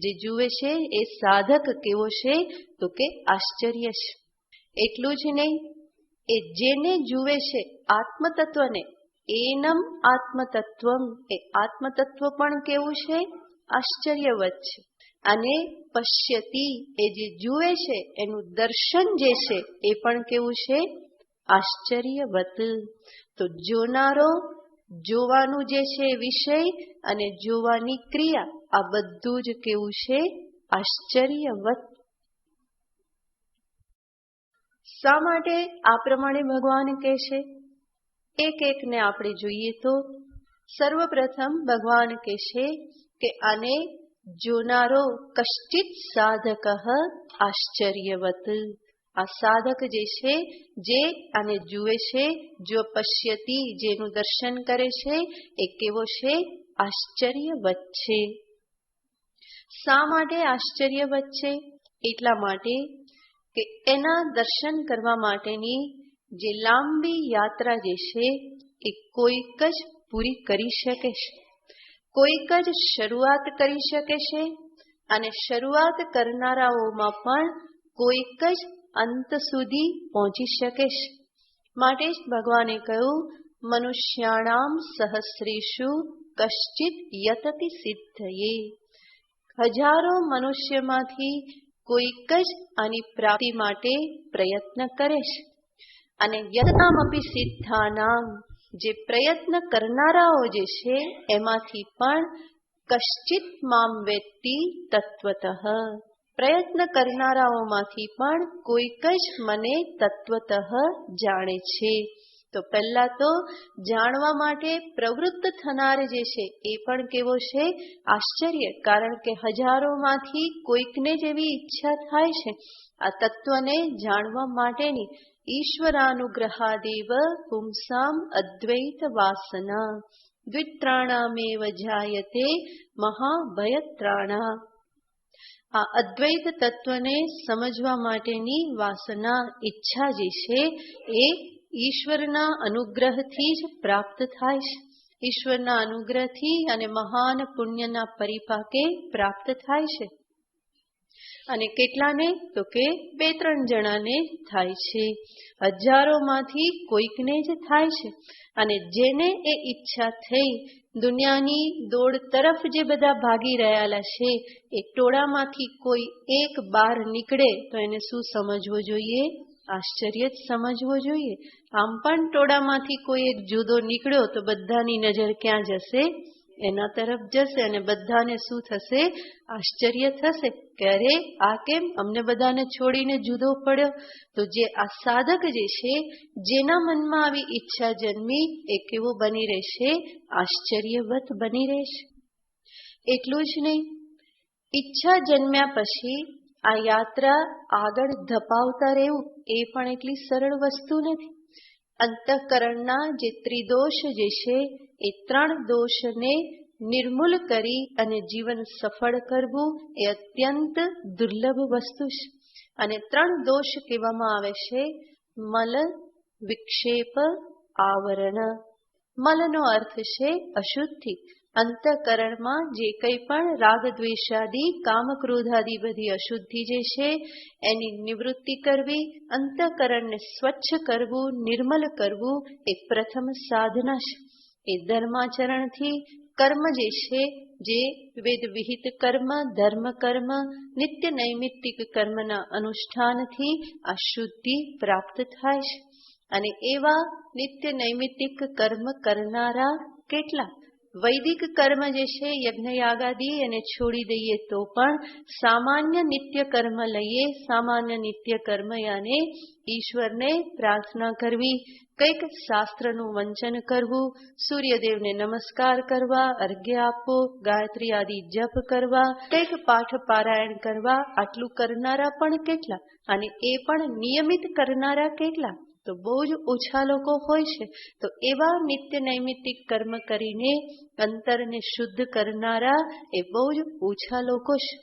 જે જુએ છે એ સાધક કેવો છે? તો કે આશ્ચર્ય છે. એટલું જ નહીં, એ જેને જુએ છે આત્મતત્વને, એનમ આત્મતત્વમ, એ આત્મતત્વ પણ કેવું છે? આશ્ચર્યવત છે. અને પશ્યતિ, એ જે જુએ છે એનું દર્શન જે છે એ પણ કેવું છે? આશ્ચર્યવત. તો જોનારો, જોવાનું જે છે વિષય અને જોવાની ક્રિયા, આ બધું જ કેવું છે? આશ્ચર્યવત. શા માટે આ પ્રમાણે ભગવાન કહે છે? એક એકને આપણે જોઈએ તો સર્વપ્રથમ ભગવાન કહે છે કે આને જોનારો કશ્ચિત સાધક આશ્ચર્યવત. આ સાધક જે છે, જે આને જુએ છે, જો પશ્યતિ, જેનું દર્શન કરે છે, એ કેવો છે? આશ્ચર્યવત છે. શા માટે આશ્ચર્યવત છે? એટલા માટે કે એના દર્શન કરવા માટેની જે લાંબી યાત્રા જે છે એ કોઈક જ પૂરી કરી શકે છે, કોઈક જ શરૂઆત કરી શકે છે, અને શરૂઆત કરનારાઓમાં પણ કોઈક જ અંત સુધી પહોંચી શકે છે. માટે જ ભગવાને કહ્યું, મનુષ્યાણામ સહસ્રેષુ કશ્ચિત યતતિ સિદ્ધયે. હજારો મનુષ્યમાંથી કોઈક જ આની પ્રાપ્તિ માટે પ્રયત્ન કરે છે. અને યતનામપી સિદ્ધાનામ, જે પ્રયત્ન કરનારાઓ જે છે એમાંથી પણ કશ્ચિત મામ વેત્તિ તત્વતઃ, પ્રયત્ન કરનારાઓમાંથી પણ કોઈક જ મને તત્વતઃ જાણે છે. તો પહેલા તો જાણવા માટે પ્રવૃત્ત થનાર જે છે એ પણ કેવો છે? આશ્ચર્ય. કારણ કે હજારોમાંથી કોઈકને જ એવી ઈચ્છા થાય છે આ તત્વને જાણવા માટેની. ઈશ્વરાનુગ્રહાદેવ પુંસામ અદ્વૈત વાસના દ્વિત્રાણામેવ જાયતે મહાભયત્રાણા. આ અદ્વૈત તત્વને સમજવા માટેની વાસના, ઈચ્છા જે છે એ ઈશ્વરના અનુગ્રહથી જ પ્રાપ્ત થાય છે. ઈશ્વરના અનુગ્રહથી અને મહાન પુણ્યના પરિપાકે પ્રાપ્ત થાય છે. અને કેટલાને? તો કે 2-3 જણાને થાય છે. હજારોમાંથી કોઈકને જ થાય છે. અને જેને એ ઈચ્છા થઈ, દુનિયાની દોડ તરફ જે બધા ભાગી રહેલા છે એ ટોળામાંથી કોઈ એક બહાર નીકળે તો એને શું સમજવું જોઈએ? આશ્ચર્ય જ સમજવો જોઈએ. આમ પણ ટોળામાંથી કોઈ એક જુદો નીકળ્યો તો બધાની નજર ક્યાં જશે? એના તરફ જશે. અને બધાને શું થશે? આશ્ચર્ય થશે કે અરે આ કેમ અમને બધાને છોડીને જુદો પડ્યો? તો જે આ સાધક જે છે, જેના મનમાં આવી ઈચ્છા જન્મી, એ કેવો બની રહેશે? આશ્ચર્યવત બની રહેશે. એટલું જ નહીં, ઈચ્છા જન્મ્યા પછી આ યાત્રા આગળ ધપાવતા રહેવું એ પણ એટલી સરળ વસ્તુ નથી. અંતઃકરણના જે ત્રિદોષ જે છે એ 3 દોષને નિર્મૂલ કરી અને જીવન સફળ કરવું એ અત્યંત દુર્લભ વસ્તુ છે. અને 3 દોષ કહેવામાં આવે છે મલ, વિક્ષેપ, આવરણ. મલનો અર્થ છે અશુદ્ધિ. અંતઃકરણમાં જે કંઈ પણ રાગ, દ્વેષાદી, કામ, ક્રોધાદી બધી અશુદ્ધિ જે છે એની નિવૃત્તિ કરવી, અંતઃકરણને સ્વચ્છ કરવું, નિર્મલ કરવું એ પ્રથમ સાધના છે. એ ધર્માચરણથી કર્મ જે છે, જે વેદ વિહિત કર્મ, ધર્મ કર્મ, નિત્ય નૈમિત્તિક કર્મના અનુષ્ઠાનથી આ શુદ્ધિ પ્રાપ્ત થાય છે. અને એવા નિત્ય નૈમિત્તિક કર્મ કરનારા કેટલા? વૈદિક કર્મ જે છે, યજ્ઞયાગાદી એને છોડી દઈએ તો પણ સામાન્ય નિત્ય કર્મ લઈએ. સામાન્ય નિત્ય કર્મ યાને ઈશ્વરને પ્રાર્થના કરવી, કંઈક શાસ્ત્રનું વંચન કરવું, સૂર્યદેવને નમસ્કાર કરવા, અર્ઘ્ય આપવો, ગાયત્રી આદિ જપ કરવા, કંઈક પાઠ પારાયણ કરવા, આટલું કરનારા પણ કેટલા? અને એ પણ નિયમિત કરનારા કેટલા? તો બહુ જ ઓછા લોકો હોય છે. તો એવા નિત્ય નૈમિત્તિક કર્મ કરીને અંતરને શુદ્ધ કરનારા એ બહુ જ ઓછા લોકો છે.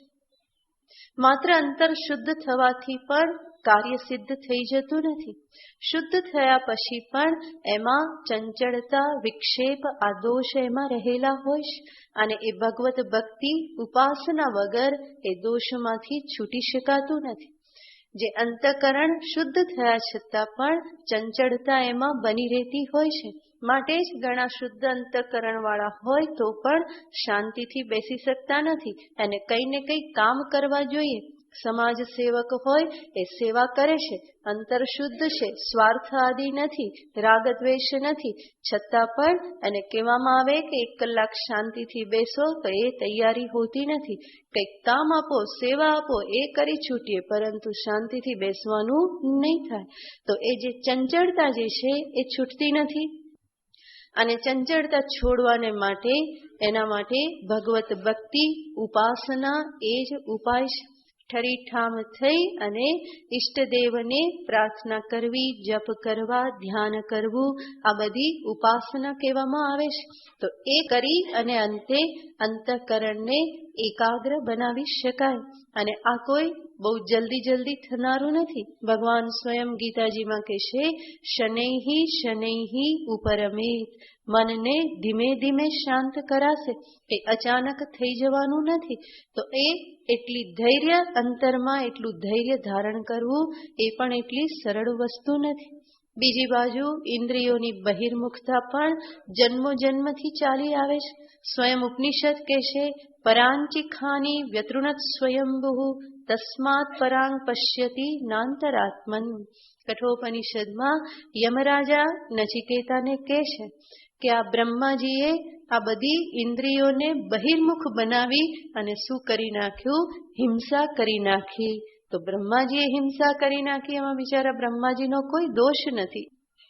માત્ર અંતર શુદ્ધ થવાથી પણ કાર્ય સિદ્ધ થઈ જતું નથી. શુદ્ધ થયા પછી પણ એમાં ચંચળતા, વિક્ષેપ, આ દોષ એમાં રહેલા હોય છે. અને એ ભગવત ભક્તિ, ઉપાસના વગર એ દોષમાંથી છૂટી શકાતું નથી. જે અંતઃકરણ શુદ્ધ થયા છતાં પણ ચંચળતા એમાં બની રહેતી હોય છે. માટે જ ઘણા શુદ્ધ અંતઃકરણ વાળા હોય તો પણ શાંતિથી બેસી શકતા નથી. અને કંઈ ને કંઈ કામ કરવા જોઈએ. સમાજ સેવક હોય એ સેવા કરે છે, અંતર શુદ્ધ છે, સ્વાર્થ આદિ નથી, રાગ દ્વેષ નથી, છતાં પણ એને કહેવામાં આવે કે 1 કલાક શાંતિથી બેસો તો એ તૈયારી હોતી નથી. કંઈક કામ આપો, સેવા આપો, એ કરી છૂટીએ, પરંતુ શાંતિથી બેસવાનું નહીં થાય. તો એ જે ચંચળતા જે છે એ છૂટતી નથી. અને ચંચળતા છોડવાને માટે એના માટે ભગવત ભક્તિ, ઉપાસના એ જ ઉપાય છે. ઠરીઠામ થઈ અને ઈષ્ટદેવને પ્રાર્થના કરવી, જપ કરવા, ધ્યાન કરવું, આ બધી ઉપાસના કહેવામાં આવે છે. તો એ કરી અને અંતે અંતઃકરણને એકાગ્ર બનાવી શકાય. અને આ કોઈ બહુ જલ્દી થનારું નથી. ભગવાન સ્વયં ગીતાજીમાં કહે છે, શનૈહિ શનૈહિ ઉપરમેત. મનને ધીમે ધીમે શાંત કરાશે. એ અચાનક થઈ જવાનું નથી. તો એ એટલી ધૈર્ય, અંતરમાં એટલું ધૈર્ય ધારણ કરવું એ પણ એટલી સરળ વસ્તુ નથી. બીજી બાજુ ઇન્દ્રિયોની બહિર્મુખતા પણ જન્મો જન્મથી ચાલી આવે છે. સ્વયં ઉપનિષદ કહેશે, પરાંચિખાની વ્યતૃણત સ્વયંભુ તસ્માત પરાંગ પશ્યતિ નાંતરાત્મન. કઠોપનિષદમાં યમરાજા નચિકેતાને કહે છે કે આ બ્રહ્માજીએ આ બધી ઇન્દ્રિયોને બહિર્મુખ બનાવી અને શું કરી નાખ્યું? હિંસા કરી નાખી. તો બ્રહ્માજીએ હિંસા કરી નાખી, એમાં બિચારા બ્રહ્માજીનો કોઈ દોષ નથી.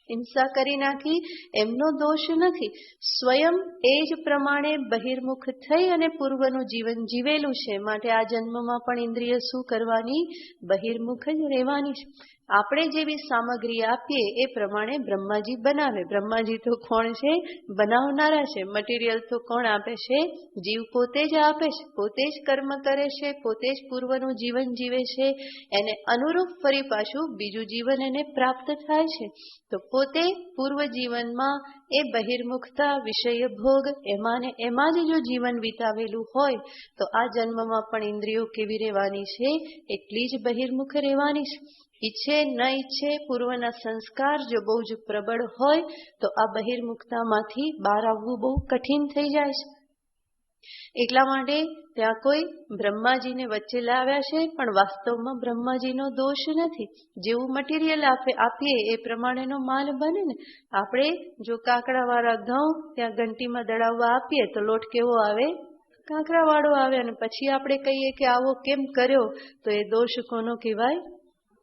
હિંસા કરી નાખી એમનો દોષ નથી. સ્વયં એ જ પ્રમાણે બહિર્મુખ થઈ અને પૂર્વનું જીવન જીવેલું છે. માટે આ જન્મમાં પણ ઇન્દ્રિય શું કરવાની? બહિર્મુખ જ રહેવાની છે. આપણે જેવી સામગ્રી આપીએ એ પ્રમાણે બ્રહ્માજી બનાવે. બ્રહ્માજી તો કોણ છે? બનાવનારા છે. મટીરિયલ તો કોણ આપે છે? જીવ પોતે જ આપે છે. પોતે જ કર્મ કરે છે, પોતે જ પૂર્વનું જીવન જીવે છે. એને અનુરૂપ ફરી પાછું બીજું જીવન એને પ્રાપ્ત થાય છે. તો પોતે પૂર્વ જીવનમાં એ બહિર્મુખતા, વિષય ભોગ એમાં ને એમાં જ જો જીવન વિતાવેલું હોય તો આ જન્મમાં પણ ઇન્દ્રિયો કેવી રહેવાની છે? એટલી જ બહિર્મુખ રહેવાની છે. ઈચ્છે ન ઈચ્છે પૂર્વના સંસ્કાર જો બહુ જ પ્રબળ હોય તો આ બહિર્મુખતામાંથી બહાર આવવું બહુ કઠિન થઈ જાય છે. એટલા માટે ત્યાં કોઈ બ્રહ્માજીને વચ્ચે લાવ્યા છે, પણ વાસ્તવમાં બ્રહ્માજીનો દોષ નથી. જેવું મટીરિયલ આપીએ એ પ્રમાણેનો માલ બને ને. આપણે જો કાકડાવાળા ઘઉં ત્યાં ઘંટીમાં દળાવવા આપીએ તો લોટ કેવો આવે? કાકરાવાળો આવે. અને પછી આપણે કહીએ કે આવો કેમ કર્યો, તો એ દોષ કોનો કહેવાય?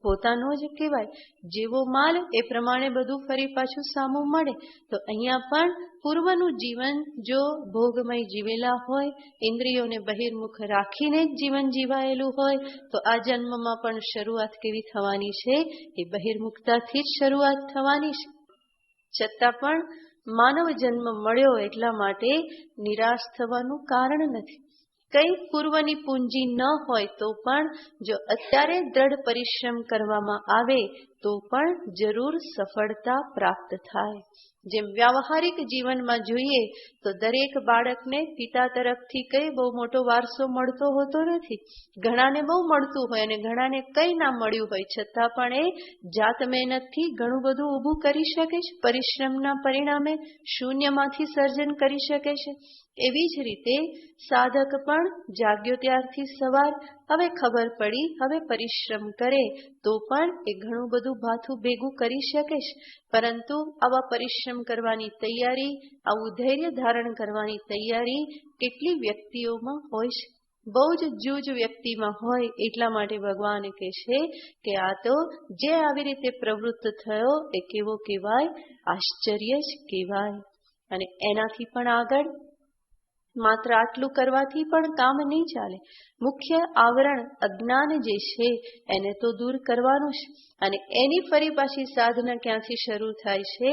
પોતાનો જ કહેવાય. જેવો માલ એ પ્રમાણે બધું ફરી પાછું સામું મળે. તો અહીંયા પણ પૂર્વનું જીવન જો ભોગમય જીવેલા હોય, ઇન્દ્રિયોને બહિર્મુખ રાખીને જ જીવન જીવાયેલું હોય, તો આ જન્મમાં પણ શરૂઆત કેવી થવાની છે? એ બહિર્મુખતાથી જ શરૂઆત થવાની છે. છતાં પણ માનવ જન્મ મળ્યો એટલા માટે નિરાશ થવાનું કારણ નથી. કઈ પૂર્વની પૂંજી ન હોય તો પણ જો અત્યારે દ્રઢ પરિશ્રમ કરવામાં આવે તો પણ જરૂર સફળતા પ્રાપ્ત થાય. જેમ વ્યાવહારિક જીવનમાં જોઈએ તો દરેક બાળકને પિતા તરફથી કઈ બહુ મોટો વારસો મળતો હોતો નથી. ઘણાને બહુ મળતું હોય અને ઘણાને કઈ ના મળ્યું હોય, છતાં પણ એ જાત મહેનતથી ઘણું બધું ઊભું કરી શકે છે. પરિશ્રમના પરિણામે શૂન્યમાંથી સર્જન કરી શકે છે. એવી જ રીતે સાધક પણ જાગ્યો ત્યારથી સવાર, હવે ખબર પડી, હવે પરિશ્રમ કરે તો પણ એ ઘણું બધું ભાથું ભેગું કરી શકે છે. પરંતુ આવા પરિશ્રમ કરવાની તૈયારી, આવું ધૈર્ય ધારણ કરવાની તૈયારી કેટલી વ્યક્તિઓમાં હોય છે? બહુ જ જૂજ વ્યક્તિમાં હોય. એટલા માટે ભગવાન કહે છે કે આ તો જે આવી રીતે પ્રવૃત્ત થયો એ કેવો કહેવાય? આશ્ચર્ય જ કહેવાય. અને એનાથી પણ આગળ માત્ર આટલું કરવાથી પણ કામ નહીં ચાલે. મુખ્ય આવરણ અજ્ઞાન જે છે એને તો દૂર કરવાનું છે. અને એની ફરી પાછી સાધના ક્યાંથી શરૂ થાય છે?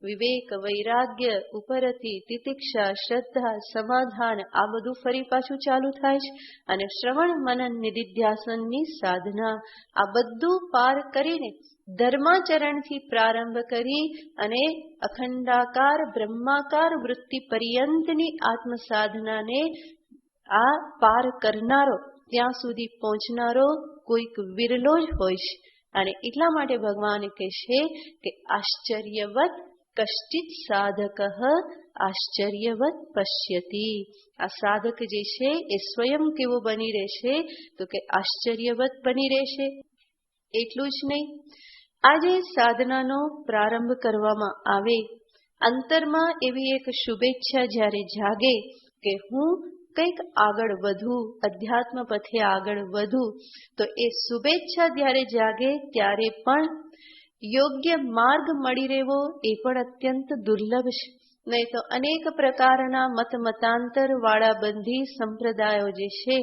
વિવેક, વૈરાગ્ય, ઉપરતી, તિતિક્ષા, શ્રદ્ધા, સમાધાન, આ બધું ફરી પાછું ચાલુ થાય છે. અને શ્રવણ, મનન, નિધિધ્યાસનની સાધના, આ બધું પાર કરીને ધર્માચરણથી પ્રારંભ કરી અને અખંડાકાર બ્રહ્માકાર વૃત્તિ પર્યંતની આત્મ સાધનાને આ પાર કરનારો, ત્યાં સુધી પહોંચનારો કોઈક વિરલો જ હોય છે. અને એટલા માટે ભગવાન કહે છે કે આશ્ચર્યવત કશ્ચિત સાધક આશ્ચર્યવત પશ્યતિ. આ સાધક જે છે એ સ્વયં કેવો બની રહેશે? તો કે આશ્ચર્યવત બની રહેશે. એટલું જ નહીં, આજે સાધનાનો પ્રારંભ કરવામાં આવે, અંતરમાં એવી એક શુભેચ્છા જ્યારે જાગે કે હું કંઈક આગળ વધું, અધ્યાત્મ પથે આગળ વધું, તો એ શુભેચ્છા જ્યારે જાગે ત્યારે પણ યોગ્ય માર્ગ મળી રહેવો એ પણ અત્યંત દુર્લભ છે. નહીં તો અનેક પ્રકારના મતાંતર વાળા બંધી સંપ્રદાયો જે છે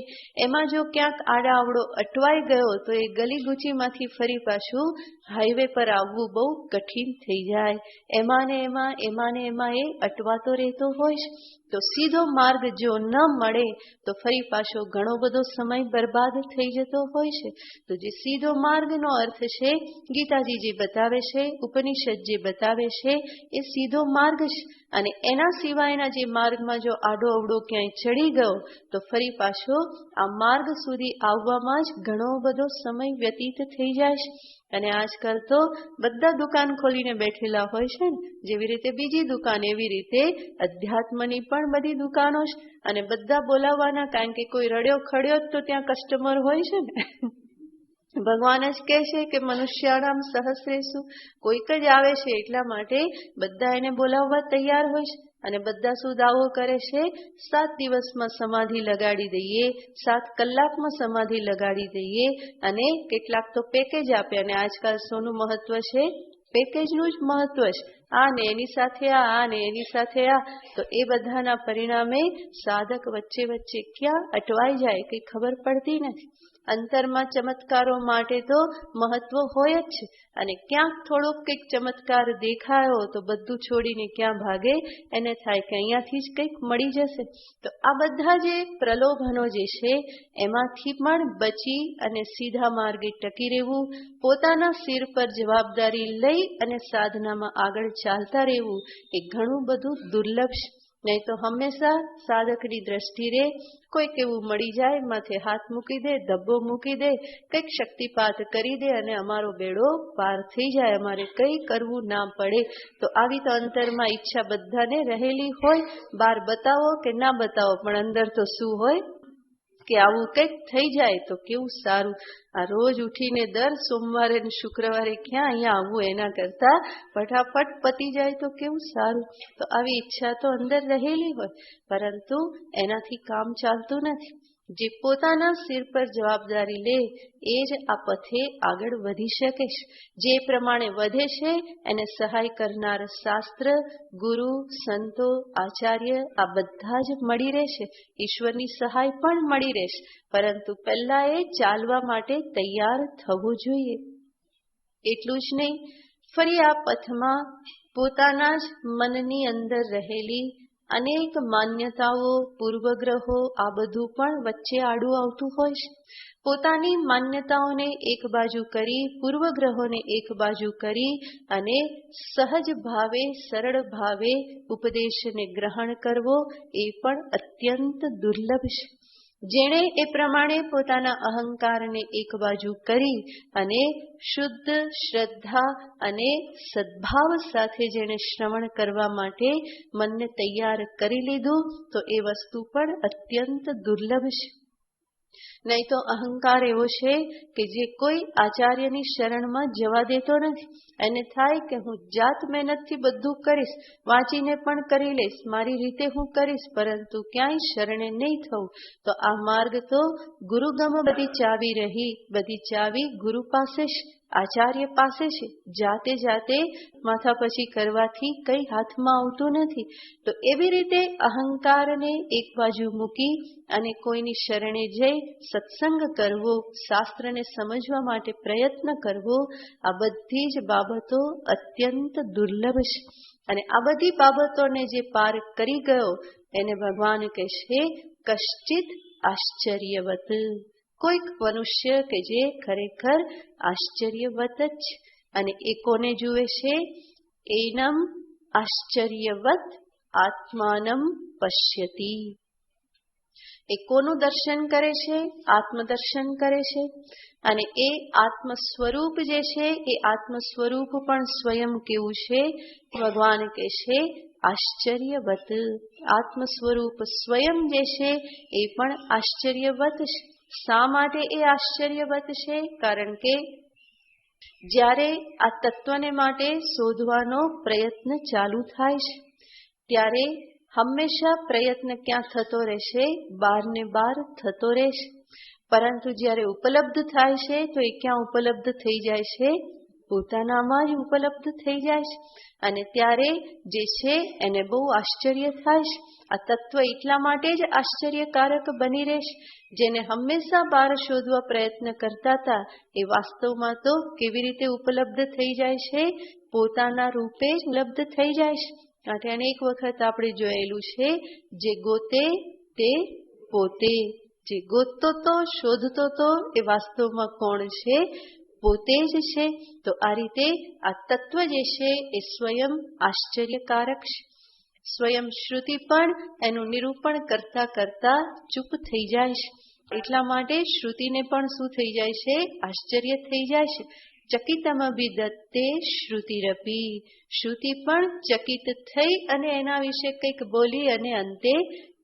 એમાં જો ક્યાંક આડાઅવળો અટવાઈ ગયો તો એ ગલીગુચીમાંથી ફરી પાછું હાઈવે પર આવવું બહુ કઠિન થઈ જાય. એમાં ને એમાં એ અટવાતો રહેતો હોય છે. તો સીધો માર્ગ જો ન મળે તો ફરી પાછો ઘણો બધો સમય બરબાદ થઈ જતો હોય છે. તો જે સીધો માર્ગનો અર્થ છે, ગીતાજી જે બતાવે છે, ઉપનિષદ જે બતાવે છે, એ સીધો માર્ગ છે. અને એના સિવાયના જે માર્ગમાં જો આડો અવડો ક્યાંય ચડી ગયો તો ફરી પાછો આ માર્ગ સુધી આવવામાં જ ઘણો બધો સમય વ્યતીત થઈ જાય છે. અને આજકાલ તો બધા દુકાન ખોલીને બેઠેલા હોય છે ને, જેવી રીતે બીજી દુકાન એવી રીતે અધ્યાત્મની પણ બધી દુકાનો છે. અને બધા બોલાવવાના, કારણ કે કોઈ રડ્યો ખડ્યો તો ત્યાં કસ્ટમર હોય છે ને. ભગવાન જ કહે છે કે મનુષ્યાણામ સહસ્રેષુ, કોઈક જ આવે છે એટલા માટે બધા એને બોલાવવા તૈયાર હોય છે. અને બધા શું દાવો કરે છે? 7 દિવસમાં સમાધિ લગાડી દઈએ, 7 કલાકમાં સમાધિ લગાડી દઈએ, અને કેટલાક તો પેકેજ આપે. અને આજકાલ શોનું મહત્વ છે? પેકેજનું જ મહત્વ છે. આ ને એની સાથે આ ને એની સાથે આ. તો એ બધાના પરિણામે સાધક વચ્ચે વચ્ચે ક્યાં અટવાઈ જાય કંઈ ખબર પડતી નથી. અંતરમાં ચમત્કારો માટે તો મહત્વ હોય જ છે. અને ક્યાંક થોડોક કંઈક ચમત્કાર દેખાયો તો બધું છોડીને ક્યાં ભાગે? એને થાય કે અહીંયાથી જ કંઈક મળી જશે. તો આ બધા જે પ્રલોભનો જે છે એમાંથી પણ બચી અને સીધા માર્ગે ટકી રહેવું, પોતાના સિર પર જવાબદારી લઈ અને સાધનામાં આગળ ચાલતા રહેવું એ ઘણું બધું દુર્લભ છે. નહીં તો હંમેશા સાધકની દ્રષ્ટિએ કોઈક એવું મળી જાય, માથે હાથ મૂકી દે, ધબ્બો મૂકી દે, કંઈક શક્તિપાત કરી દે અને અમારો બેડો પાર થઈ જાય, અમારે કંઈ કરવું ના પડે. તો આવી તો અંતરમાં ઈચ્છા બધાને રહેલી હોય, બહાર બતાવો કે ના બતાવો, પણ અંદર તો શું હોય કે આવું કંઈક થઈ જાય તો કેવું સારું. આ રોજ ઉઠીને દર સોમવારે ને શુક્રવારે ક્યાં અહીંયા આવવું, એના કરતા ફટાફટ પતી જાય તો કેવું સારું. તો આવી ઈચ્છા તો અંદર રહેલી હોય, પરંતુ એનાથી કામ ચાલતું નથી. જે પોતાના સિર પર જવાબદારી લે એ જ આ પથે આગળ વધી શકે છે. જે પ્રમાણે વધે છે એને સહાય કરનાર શાસ્ત્ર, ગુરુ, સંતો, આચાર્ય આ બધા જ મળી રહેશે. ઈશ્વરની સહાય પણ મળી રહેશે, પરંતુ પહેલા એ ચાલવા માટે તૈયાર થવું જોઈએ. એટલું જ નહીં, ફરી આ પથમાં પોતાના જ મનની અંદર રહેલી અનેક માન્યતાઓ, પૂર્વગ્રહો આ બધું પણ વચ્ચે આડું આવતું હોય છે. પોતાની માન્યતાઓને એક બાજુ કરી, પૂર્વગ્રહોને એક બાજુ કરી અને સહજ ભાવે, સરળ ભાવે ઉપદેશને ગ્રહણ કરવો એ પણ અત્યંત દુર્લભ છે. જેણે એ પ્રમાણે પોતાના અહંકારને એક બાજુ કરી અને શુદ્ધ શ્રદ્ધા અને સદ્ભાવ સાથે જેણે શ્રવણ કરવા માટે મનને તૈયાર કરી લીધું, તો એ વસ્તુ પણ અત્યંત દુર્લભ છે. નહીં તો અહંકાર એવો છે કે જે કોઈ આચાર્યની શરણમાં જવા દેતો નથી. એને થાય કે હું જાત મહેનતથી બધું કરીશ, વાંચીને પણ કરી લઈશ, મારી રીતે હું કરીશ, પરંતુ ક્યાંય શરણે નહીં થવું. તો આ માર્ગ તો ગુરુગમ બધી ચાવી રહી, બધી ચાવી ગુરુ પાસે છે, આચાર્ય પાસે છે. જાતે જાતે માથા પછી કરવાથી કંઈ હાથમાં આવતું નથી. તો એવી રીતે અહંકારને એક બાજુ મૂકી અને કોઈની શરણે જઈ સત્સંગ કરવો, શાસ્ત્રને સમજવા માટે પ્રયત્ન કરવો, આ બધી જ બાબતો અત્યંત દુર્લભ છે. અને આ બધી બાબતોને જે પાર કરી ગયો એને ભગવાન કહેશે કશ્ચિત આશ્ચર્યવત. કોઈક મનુષ્ય કે જે ખરેખર આશ્ચર્યવત જ. અને એ કોને જુએ છે? એનમ આશ્ચર્યવત આત્માનમ પશ્યતિ. એ કોનું દર્શન કરે છે? આત્મદર્શન કરે છે. અને એ આત્મ સ્વરૂપ જે છે એ આત્મ સ્વરૂપ પણ સ્વયં કેવું છે? ભગવાન કહે છે આશ્ચર્યવત. આત્મ સ્વરૂપ સ્વયં જે છે એ પણ આશ્ચર્યવત છે. શા માટે એ આશ્ચર્યવત છે? કારણ કે જ્યારે આ તત્વને માટે શોધવાનો પ્રયત્ન ચાલુ થાય છે ત્યારે હંમેશા પ્રયત્ન ક્યાં થતો રહેશે? બહાર ને બહાર થતો રહેશે. પરંતુ જ્યારે ઉપલબ્ધ થાય છે તો એ ક્યાં ઉપલબ્ધ થઈ જાય છે? પોતાનામાં જ ઉપલબ્ધ થઈ જાય છે. અને ત્યારે જે છે એને બહુ આશ્ચર્ય થાય છે. આ તત્વ એટલા માટે જ આશ્ચર્યકારક બની રહેશે. જેને હંમેશા બહાર શોધવા પ્રયત્ન કરતા હતા એ વાસ્તવમાં તો કેવી રીતે ઉપલબ્ધ થઈ જાય છે? પોતાના રૂપે જ ઉપલબ્ધ થઈ જાય છે. માટે અનેક વખત આપણે જોયેલું છે, જે ગોતે તે પોતે. જે ગોતતો તો, શોધતો તો, એ વાસ્તવમાં કોણ છે? પોતે જ છે. તો આ રીતે આ તત્વ જે છે એ સ્વયં આશ્ચર્યકારક છે. સ્વયં શ્રુતિ પણ એનું નિરૂપણ કરતા કરતા ચૂપ થઈ જાય છે. એટલા માટે શ્રુતિને પણ શું થઈ જાય છે? આશ્ચર્ય થઈ જાય છે. ચકિતમભિદત્તે શ્રુતિરપી, શ્રુતિ પણ ચકિત થઈ અને એના વિશે કંઈક બોલી અને અંતે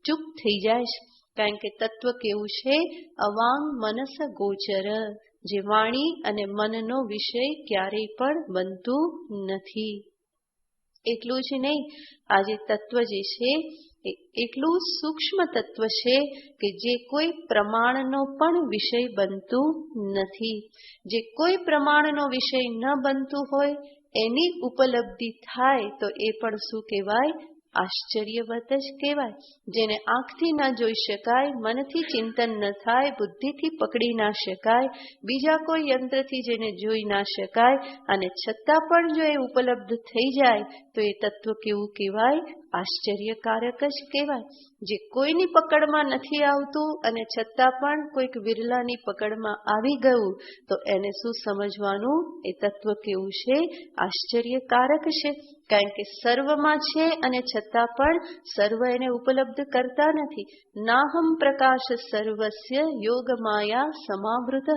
ચૂપ થઈ જાય છે. કારણ કે તત્વ કેવું છે? અવાંગ મનસ ગોચર, જે વાણી અને મનનો વિષય ક્યારેય પણ બનતું નથી. એટલું જ નહીં, આ જે તત્વ જે છે એ એટલું સૂક્ષ્મ તત્વ છે કે જે કોઈ પ્રમાણનો પણ વિષય બનતું નથી. જે કોઈ પ્રમાણનો વિષય ન બનતું હોય એની ઉપલબ્ધિ થાય તો એ પણ શું કહેવાય? આશ્ચર્યવત જ કહેવાય. જેને આંખથી ન જોઈ શકાય, મનથી ચિંતન ન થાય, બુદ્ધિથી પકડી ના શકાય, બીજા કોઈ યંત્રથી જેને જોઈ ના શકાય, અને છતાં પણ જો એ ઉપલબ્ધ થઈ જાય તો એ તત્વ કેવું કહેવાય? આશ્ચર્યકારક જ કહેવાય. જે કોઈની પકડમાં નથી આવતું અને છતાં પણ કોઈક વિરલાની પકડમાં આવી ગયું તો એને શું સમજવાનું? એ તત્વ કેવું છે? આશ્ચર્યકારક છે. કારણ કે સર્વમાં છે અને છતાં પણ સર્વ એને ઉપલબ્ધ કરતા નથી. નાહમ પ્રકાશ સર્વસ્ય યોગ માયા સમાવૃત,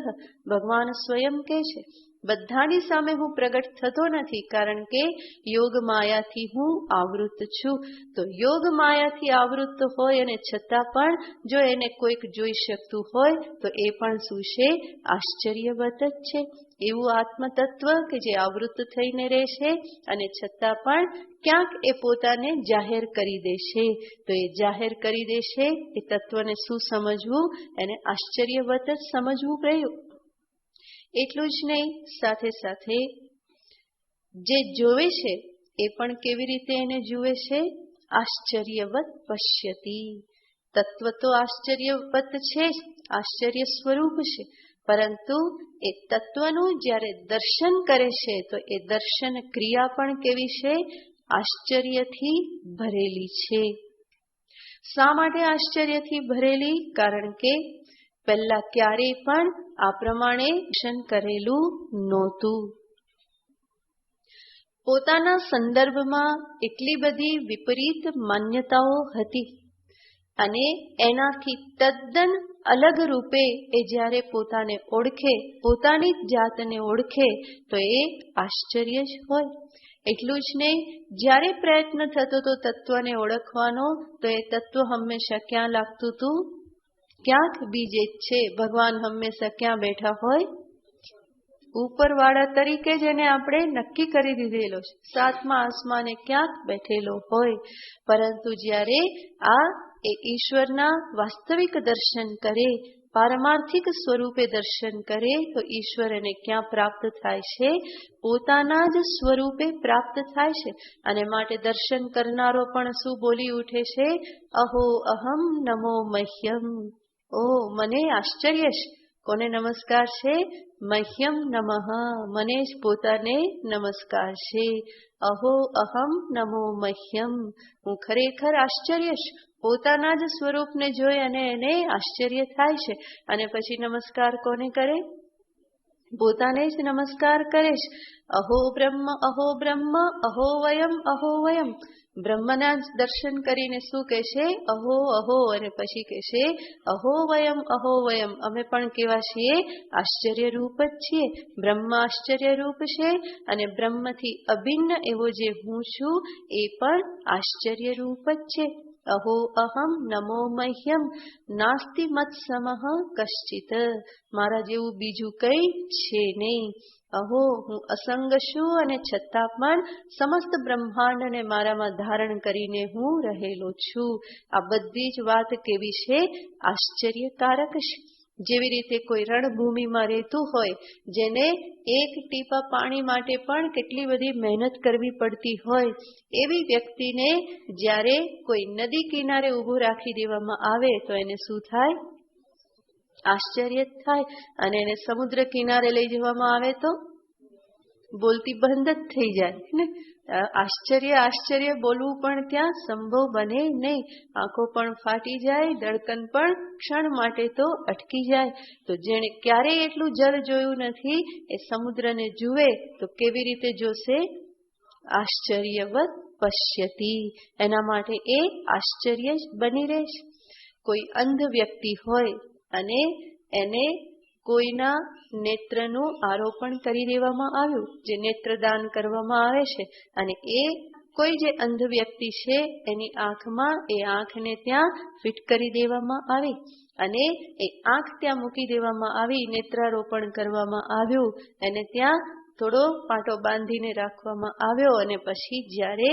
ભગવાન સ્વયં કહે છે બધાની સામે હું પ્રગટ થતો નથી, કારણ કે યોગ માયાથી હું આવૃત છું. તો યોગ માયાથી આવૃત હોય અને છતાં પણ જો એને કોઈક જોઈ શકતું હોય તો એ પણ શું છે? આશ્ચર્યવત જ છે. એવું આત્મતત્વ કે જે આવૃત થઈને રહેશે અને છતાં પણ ક્યાંક એ પોતાને જાહેર કરી દેશે, તો એ જાહેર કરી દેશે એ તત્વને શું સમજવું? એને આશ્ચર્યવત જ સમજવું રહ્યું. એટલું જ નહીં, સાથે સાથે જે જોવે છે એ પણ કેવી રીતે એને જુએ છે? આશ્ચર્યવત પશ્યતિ. તત્વ તો આશ્ચર્યવત છે જ, આશ્ચર્ય સ્વરૂપ છે, પરંતુ એ તત્વનું જ્યારે દર્શન કરે છે તો એ દર્શન ક્રિયા પણ કેવી છે? આશ્ચર્યથી ભરેલી છે. શા માટે આશ્ચર્યથી ભરેલી? કારણ કે પહેલા ક્યારેય પણ આ પ્રમાણે દર્શન કરેલું નહોતું. પોતાના સંદર્ભમાં એટલી બધી વિપરીત માન્યતાઓ હતી અને એનાથી તદ્દન અલગ રૂપે એ જ્યારે પોતાને ઓળખે, પોતાની જ જાતને ઓળખે તો એ આશ્ચર્ય જ હોય. એટલું જ નહીં, જ્યારે પ્રયત્ન થતો હતો તત્વને ઓળખવાનો તો એ તત્વ હંમેશા ક્યાં લાગતું હતું? ક્યાંક બીજે જ છે. ભગવાન હંમેશા ક્યાં બેઠા હોય? ઉપરવાળા તરીકે જેને આપણે નક્કી કરી દીધેલો છે, સાતમા આસમાને ક્યાંક બેઠેલો હોય. પરંતુ જ્યારે આ એ ઈશ્વરના વાસ્તવિક દર્શન કરે, પારમાર્થિક સ્વરૂપે દર્શન કરે તો ઈશ્વર એને ક્યાં પ્રાપ્ત થાય છે? પોતાના જ સ્વરૂપે પ્રાપ્ત થાય છે. અને માટે દર્શન કરનારો પણ શું બોલી ઉઠે છે? અહો અહમ નમો મહ્યમ. ઓ મને આશ્ચર્ય છે. કોને નમસ્કાર છે? મહ્યમ નમઃ, મને જ પોતાને નમસ્કાર છે. અહો અહમ નમો મહ્યમ, હું ખરેખર આશ્ચર્ય છું. પોતાના જ સ્વરૂપને જોઈ અને એને આશ્ચર્ય થાય છે. અને પછી નમસ્કાર કોને કરે? પોતાને જ નમસ્કાર કરે છે. અહો બ્રહ્મ અહો બ્રહ્મ અહો વયમ અહો વયમ. બ્રહ્મના જ દર્શન કરીને શું કહે છે? અહો અહો. અને પછી કહે છે અહો વયમ અહો વયમ. અમે પણ કેવા છીએ? આશ્ચર્ય રૂપ જ છીએ. બ્રહ્મ આશ્ચર્ય રૂપ છે અને બ્રહ્મથી અભિન્ન એવો જે હું છું એ પણ આશ્ચર્ય રૂપ જ છે. અહો અહમ નમો મહ્યમ નાસ્તિ મત્સમઃ કશ્ચિત. મારા જેવું બીજું કઈ છે નહીં. અહો હું અસંગ છું અને છતાં પણ સમસ્ત બ્રહ્માંડને મારામાં ધારણ કરીને હું રહેલો છું. આ બધી જ વાત કેવી છે? આશ્ચર્યકારક છે. જેવી રીતે કોઈ રણભૂમિમાં રહેતું હોય, જેને એક ટીપા પાણી માટે પણ કેટલી બધી મહેનત કરવી પડતી હોય, એવી વ્યક્તિને જ્યારે કોઈ નદી કિનારે ઊભું રાખી દેવામાં આવે તો એને શું થાય? આશ્ચર્ય થાય. અને એને સમુદ્ર કિનારે લઈ જવામાં આવે તો બોલતી બંધ જ થઈ જાય ને. આશ્ચર્ય આશ્ચર્ય બોલવું પણ ત્યાં સંભવ બને નહીં. આંખો પણ ફાટી જાય, ધડકન પણ ક્ષણ માટે તો અટકી જાય. તો જેણે ક્યારેય એટલું જળ જોયું નથી એ સમુદ્રને જુએ તો કેવી રીતે જોશે? આશ્ચર્યવત પશ્યતિ, એના માટે એ આશ્ચર્ય જ બની રહેશે. કોઈ અંધ વ્યક્તિ હોય અને એને કોઈના નેત્રનું આરોપણ કરી દેવામાં આવ્યું, જે નેત્રદાન કરવામાં આવે છે, અને એ કોઈ જે અંધ વ્યક્તિ છે એની આંખમાં એ આંખને ત્યાં ફિટ કરી દેવામાં આવી અને એ આંખ ત્યાં મૂકી દેવામાં આવી, નેત્રારોપણ કરવામાં આવ્યું, એને ત્યાં થોડો પાટો બાંધીને રાખવામાં આવ્યો અને પછી જ્યારે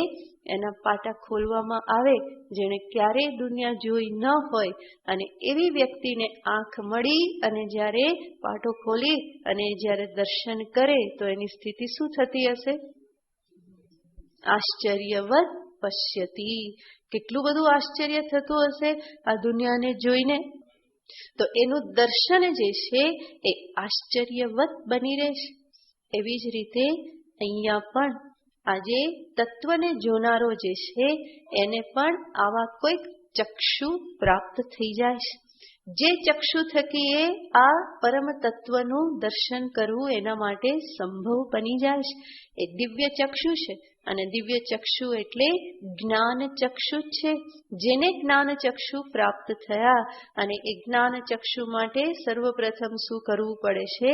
એના પાટા ખોલવામાં આવે, જેણે ક્યારેય દુનિયા જોઈ ન હોય અને એવી વ્યક્તિને આંખ મળી અને જ્યારે પાટો ખોલી અને જ્યારે દર્શન કરે તો એની સ્થિતિ શું થતી હશે? આશ્ચર્યવત પશ્યતિ. કેટલું બધું આશ્ચર્ય થતું હશે આ દુનિયાને જોઈને. તો એનું દર્શન જે છે એ આશ્ચર્યવત બની રહેશે. એવી જ રીતે અહીંયા પણ આજે તત્વને જોનારો જે છે એને પણ આવા કોઈક ચક્ષુ પ્રાપ્ત થઈ જાય છે, જે ચક્ષુ થકી એ આ પરમ તત્વનું દર્શન કરવું એના માટે સંભવ બની જાય છે. એ દિવ્ય ચક્ષુ છે અને દિવ્ય ચક્ષુ એટલે જ્ઞાન ચક્ષુ છે. જેને જ્ઞાન ચક્ષુ પ્રાપ્ત થયા અને એ જ્ઞાન ચક્ષુ માટે સર્વપ્રથમ શું કરવું પડે છે?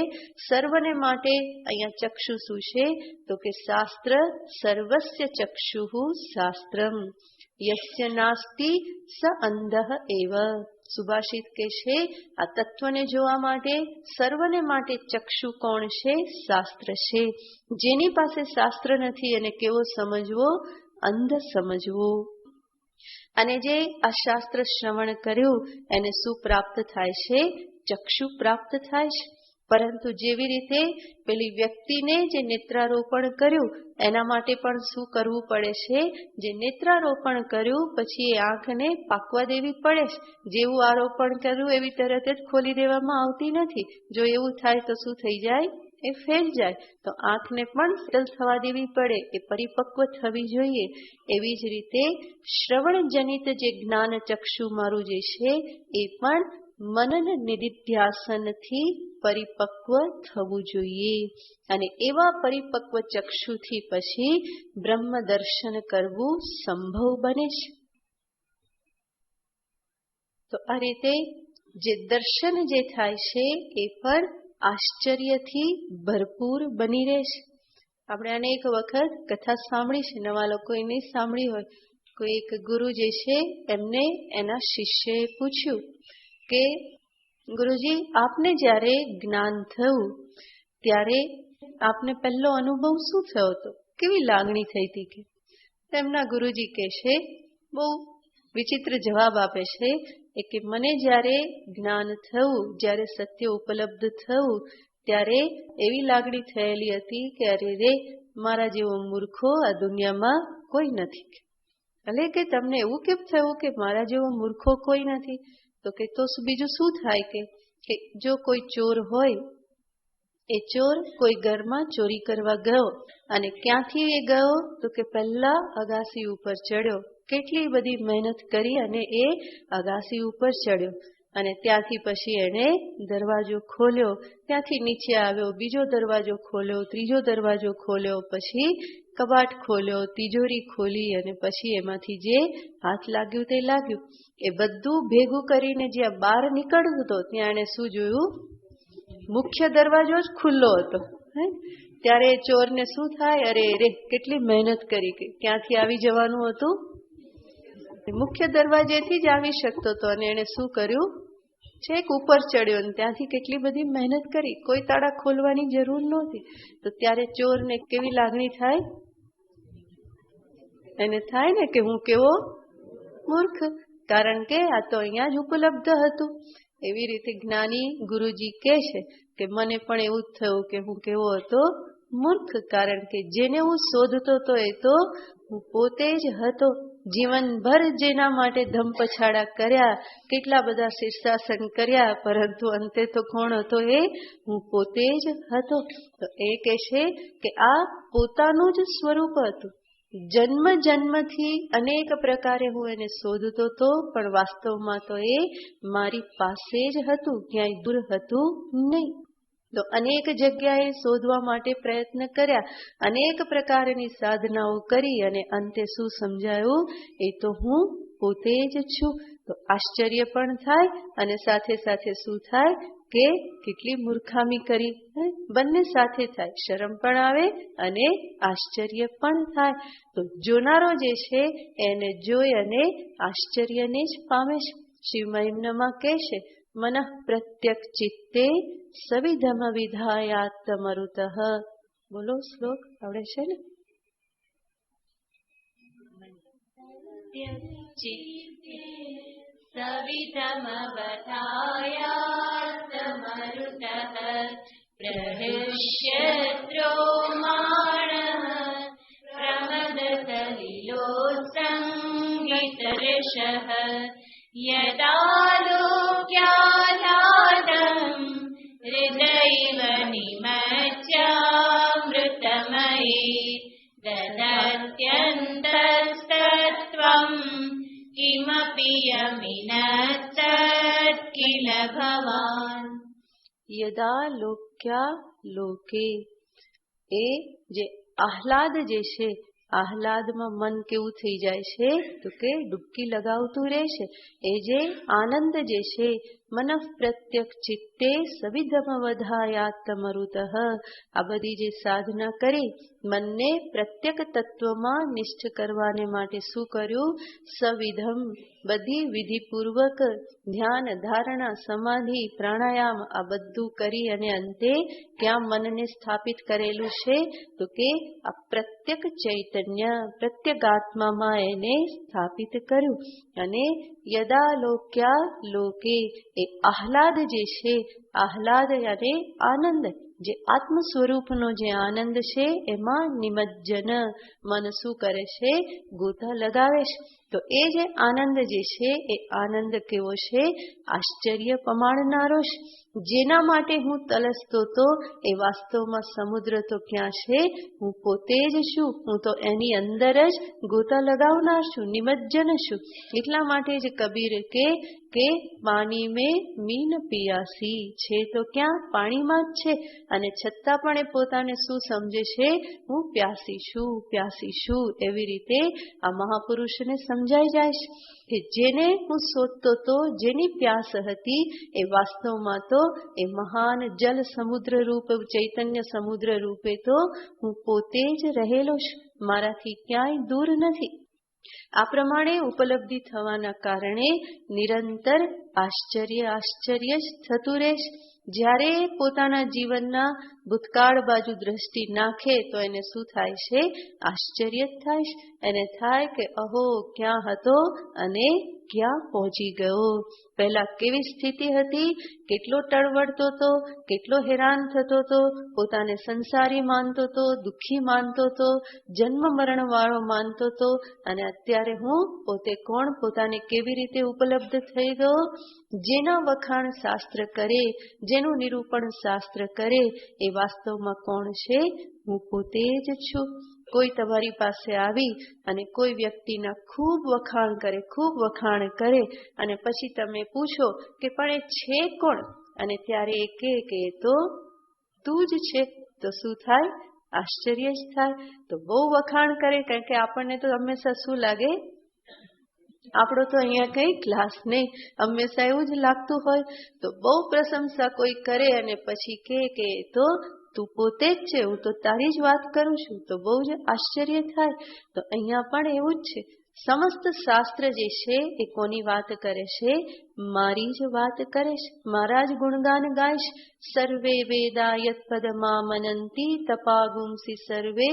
સર્વને માટે અહીંયા ચક્ષુ શું છે? તો કે શાસ્ત્ર. સર્વસ્ય ચક્ષુ શાસ્ત્રમ યસ્ય નાસ્તિ સ અંધઃ એવ. સુભાષિત કે છે આ તત્વને જોવા માટે સર્વને માટે ચક્ષુ કોણ છે? શાસ્ત્ર છે. જેની પાસે શાસ્ત્ર નથી એને કેવો સમજવો? અંધ સમજવો. અને જે આ શાસ્ત્ર શ્રવણ કર્યું એને શું પ્રાપ્ત થાય છે? ચક્ષુ પ્રાપ્ત થાય છે. પરંતુ જેવી રીતે પેલી વ્યક્તિને જે નેત્રારોપણ કર્યું એના માટે પણ શું કરવું પડે છે? જે નેત્રારોપણ કર્યું પછી એ આંખને પાકવા દેવી પડે છે. જેવું આરોપણ કર્યું એવી તરત જ ખોલી દેવામાં આવતી નથી. જો એવું થાય તો શું થઈ જાય? એ ફેલ જાય. તો આંખને પણ સેટલ થવા દેવી પડે, એ પરિપક્વ થવી જોઈએ. એવી જ રીતે શ્રવણ જનિત જે જ્ઞાન ચક્ષુ મારું જે છે એ પણ મનન નિધિધ્યાસનથી પરિપક્વ થવું જોઈએ. અને એવા પરિપક્વ ચક્ષુથી પછી બ્રહ્મ દર્શન કરવું સંભવ બને છે. તો આ રીતે જે દર્શન જે થાય છે એ પણ આશ્ચર્યથી ભરપૂર બની રહે છે. આપણે અનેક વખત કથા સાંભળી છે, નવા લોકોએ નહીં સાંભળી હોય. કોઈ એક ગુરુ જે છે એમને એના શિષ્યએ પૂછ્યું કે ગુરુજી, આપને જ્યારે જ્ઞાન થયું ત્યારે આપને પહેલો અનુભવ શું થયો હતો? કેવી લાગણી થઈ હતી? કે એમના ગુરુજી કહે છે, બહુ વિચિત્ર જવાબ આપે છે કે મને જ્યારે જ્ઞાન થયું, જ્યારે સત્ય ઉપલબ્ધ થયું ત્યારે એવી લાગણી થયેલી હતી કે અરે રે, મારા જેવો મૂર્ખો આ દુનિયામાં કોઈ નથી. એટલે કે તમને એવું કેમ થયું કે મારા જેવો મૂર્ખો કોઈ નથી? તો કે તો બીજું શું થાય? કે જો કોઈ ચોર હોય, એ ચોર કોઈ ઘરમાં ચોરી કરવા ગયો અને ક્યાંથી એ ગયો? તો કે પહેલા અગાસી ઉપર ચડ્યો. કેટલી બધી મહેનત કરી અને એ અગાસી ઉપર ચડ્યો અને ત્યાંથી પછી એને દરવાજો ખોલ્યો, ત્યાંથી નીચે આવ્યો, બીજો દરવાજો ખોલ્યો, ત્રીજો દરવાજો ખોલ્યો, પછી કબાટ ખોલ્યો, તિજોરી ખોલી અને પછી એમાંથી જે હાથ લાગ્યું તે લાગ્યું. એ બધું ભેગું કરીને જ્યાં બહાર નીકળ્યું હતો ત્યાં એને શું જોયું? મુખ્ય દરવાજો જ ખુલ્લો હતો. ત્યારે ચોરને શું થાય? અરે રે, કેટલી મહેનત કરી, ક્યાંથી આવી જવાનું હતું? મુખ્ય દરવાજેથી જ આવી શકતો હતો. અને એને શું કર્યું? છેક ઉપર ચડ્યો અને ત્યાંથી કેટલી બધી મહેનત કરી, કોઈ તાળા ખોલવાની જરૂર નહોતી. તો ત્યારે ચોરને કેવી લાગણી થાય? એને થાય ને કે હું કેવો મૂર્ખ, કારણ કે આ તો અહીંયા જ ઉપલબ્ધ હતું. એવી રીતે જ્ઞાની ગુરુજી કહે છે કે મને પણ એવું જ થયું કે હું કેવો હતો? મૂર્ખ, કારણ કે જેને હું શોધતો હતો એ તો હું પોતે જ હતો. જીવનભર જેના માટે ધમપછાડા કર્યા, કેટલા બધા શીર્ષાસન કર્યા, પરંતુ અંતે તો કોણ હતો? એ હું પોતે જ હતો. તો એ કહે છે કે આ પોતાનું જ સ્વરૂપ હતું. જન્મ જન્મથી અનેક પ્રકારે હું એને શોધતો હતો, પણ વાસ્તવમાં તો એ મારી પાસે જ હતું, ક્યાંય દૂર હતું નહીં. તો અનેક જગ્યાએ શોધવા માટે પ્રયત્ન કર્યા, અનેક પ્રકારની સાધનાઓ કરી અને અંતે શું સમજાયું? એ તો હું પોતે જ છું. તો આશ્ચર્ય પણ થાય અને સાથે સાથે શું થાય કે કેટલી મૂર્ખામી કરી, બંને સાથે થાય. શરમ પણ આવે અને આશ્ચર્ય પણ થાય. તો જોનારો જે છે એને જોઈ અને આશ્ચર્યને જ પામે છે. શિવ મહિમ્નમાં કહે છે, મનઃ પ્રત્યક ચિત્તે સવિધમ વિધાયાત્મરુતઃ. બોલો, શ્લોક આવડે છે ને? सविधमवधायात्मरुतः प्रहृष्यत्रो माणः प्रमदसलिलोत्सङ्गितर्षः यदालोक्याह्लादम् हृदयैव निमज्यामृतमये ददत्यन्तस्तत्त्वम् किमपि यमिनत्तत् किल भवान्. યદા લોક્યા લોકે, એ જે આહલાદ જે છે, આહલાદમાં મન કેવું થઈ જાય છે તો કે ડૂબકી લગાવતું રહે છે. એ જે આનંદ જે છે, મન પ્રત્યક ચિત્તે સવિધમ વધાયાત્મરુતઃ. આ બધી જે સાધના કરી, મનને પ્રત્યેક તત્વમાં નિષ્ઠ કરવાને માટે શું કર્યું? સવિધમ, બધી વિધિપૂર્વક ધ્યાન, ધારણા, સમાધિ, પ્રાણાયામ આ બધું કરી અને અંતે ક્યાં મનને સ્થાપિત કરેલું છે તો કે આ પ્રત્યેક ચૈતન્ય, પ્રત્યેગાત્મામાં એને સ્થાપિત કર્યું. અને યદા લોક્યા લોકે, એ આહલાદ જે છે, આહલાદ અને આનંદ, જે આત્મ સ્વરૂપનો જે આનંદ છે એમાં નિમજ્જન, મન શું કરે છે? ગોતા લગાવે છે. તો એ જે આનંદ જે છે એ આનંદ કેવો છે? આશ્ચર્ય પમાડનારો છે. જેના માટે હું તલસતો તો એ વાસ્તવમાં સમુદ્ર તો ક્યાં છે? હું પોતે જ છું. હું તો એની અંદર જ ગોતા લગાવનાર છું, નિમજ્જન છું. એટલા માટે જ કબીર કે પાણી મેં મીન પિયાસી, છે તો ક્યાં? પાણીમાં જ છે. અને છતાં પણ એ પોતાને શું સમજે છે? હું પ્યાસી છું, પ્યાસી છું. એવી રીતે આ મહાપુરુષને સમજાઈ જાય છે કે જેને હું શોધતો તો, જેની પ્યાસ હતી, એ વાસ્તવમાં તો એ મહાન જલ સમુદ્ર રૂપ, ચૈતન્ય સમુદ્ર રૂપે તો હું પોતે જ રહેલો છું, મારાથી ક્યાંય દૂર નથી. આ પ્રમાણે ઉપલબ્ધિ થવાના કારણે નિરંતર આશ્ચર્ય આશ્ચર્ય જ થતું રહેશે. જ્યારે પોતાના જીવનના ભૂતકાળ બાજુ દ્રષ્ટિ નાખે તો એને શું થાય છે? આશ્ચર્ય થાય છે. એને થાય કે અહો, ક્યાં હતો અને ક્યાં પહોંચી ગયો. પહેલા કેવી સ્થિતિ હતી, કેટલો ટળવળતો હતો, કેટલો હેરાન થતો હતો, પોતાને સંસારી માનતો હતો, દુઃખી માનતો હતો, જન્મ મરણ વાળો માનતો હતો. અને અત્યારે હું પોતે કોણ, પોતાને કેવી રીતે ઉપલબ્ધ થઈ ગયો? જેના વખાણ શાસ્ત્ર કરે, જેનું નિરૂપણ શાસ્ત્ર કરે, એ વાસ્તવમાં કોણ છે? હું પોતે જ છું. કોઈ તમારી પાસે આવી અને કોઈ વ્યક્તિના ખૂબ વખાણ કરે અને પછી તમે પૂછો કે પણ એ છે કોણ? અને ત્યારે એ કહે કે એ તો તું જ છે. તો શું થાય? આશ્ચર્ય જ થાય. તો બહુ વખાણ કરે, કારણ કે આપણને તો હંમેશા શું લાગે? આપણો તો અહીંયા કઈ ક્લાસ નહીં, હંમેશા એવું જ લાગતું હોય. તો બહુ પ્રશંસા કોઈ કરે અને પછી કહે કે તો તું પોતે જ છે, હું તો તારી જ વાત કરું છું. તો બહુ જ આશ્ચર્ય થાય. તો અહીંયા પણ એવું જ છે. સમસ્ત શાસ્ત્ર જે છે એ કોની વાત કરે છે? મારી જ વાત કરે છે, મારા જ ગુણગાન ગાય છે. સર્વે વેદા યત પદમા મનંતી તપાગુંસી સર્વે.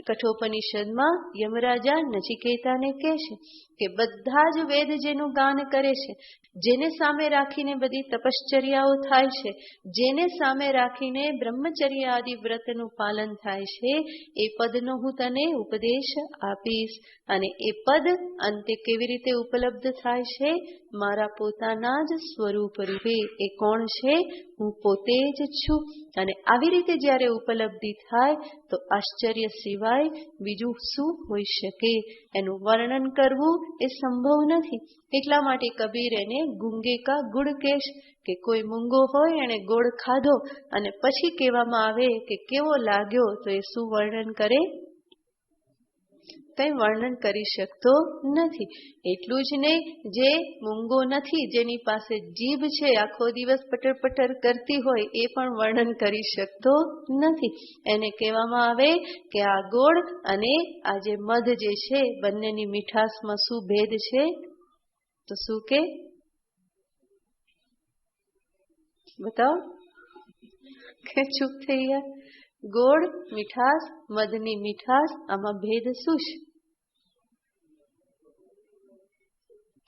કઠોપનિષદમાં યમરાજા નચિકેતાને કહે છે કે બધા જ વેદ જેનું ગાન કરે છે, જેને સામે રાખીને બધી તપશ્ચર્યાઓ થાય છે, જેને સામે રાખીને બ્રહ્મચર્ય આદિ વ્રતનું પાલન થાય છે, એ પદનો હું તને ઉપદેશ આપીશ. અને એ પદ અંતે કેવી રીતે ઉપલબ્ધ થાય છે? મારા પોતાના જ સ્વરૂપ રૂપે. એ કોણ છે? હું પોતે જ છું. અને આવી રીતે જ્યારે ઉપલબ્ધિ થાય તો આશ્ચર્ય સિવાય સિવાય બીજું શું હોઈ શકે? એનું વર્ણન કરવું એ સંભવ નથી. એટલા માટે કબીર એને ગુંગે કા ગુડ કેશ, કે કોઈ મૂંગો હોય એને ગોળ ખાધો અને પછી કહેવામાં આવે કે કેવો લાગ્યો, તો એ શું વર્ણન કરે? કંઈ વર્ણન કરી શકતો નથી. એટલું જ નહીં, જે મૂંગો નથી, જેની પાસે જીભ છે, આખો દિવસ પટર પટર કરતી હોય, એ પણ વર્ણન કરી શકતો નથી. એને કહેવામાં આવે કે આ ગોળ અને આ જે મધ જે છે, બંનેની મીઠાશમાં શું ભેદ છે? તો શું કે બતાવો, કે ચૂપ થઈ ગયા? ગોળ મીઠાશ, મધની મીઠાશ, આમાં ભેદ શું છે?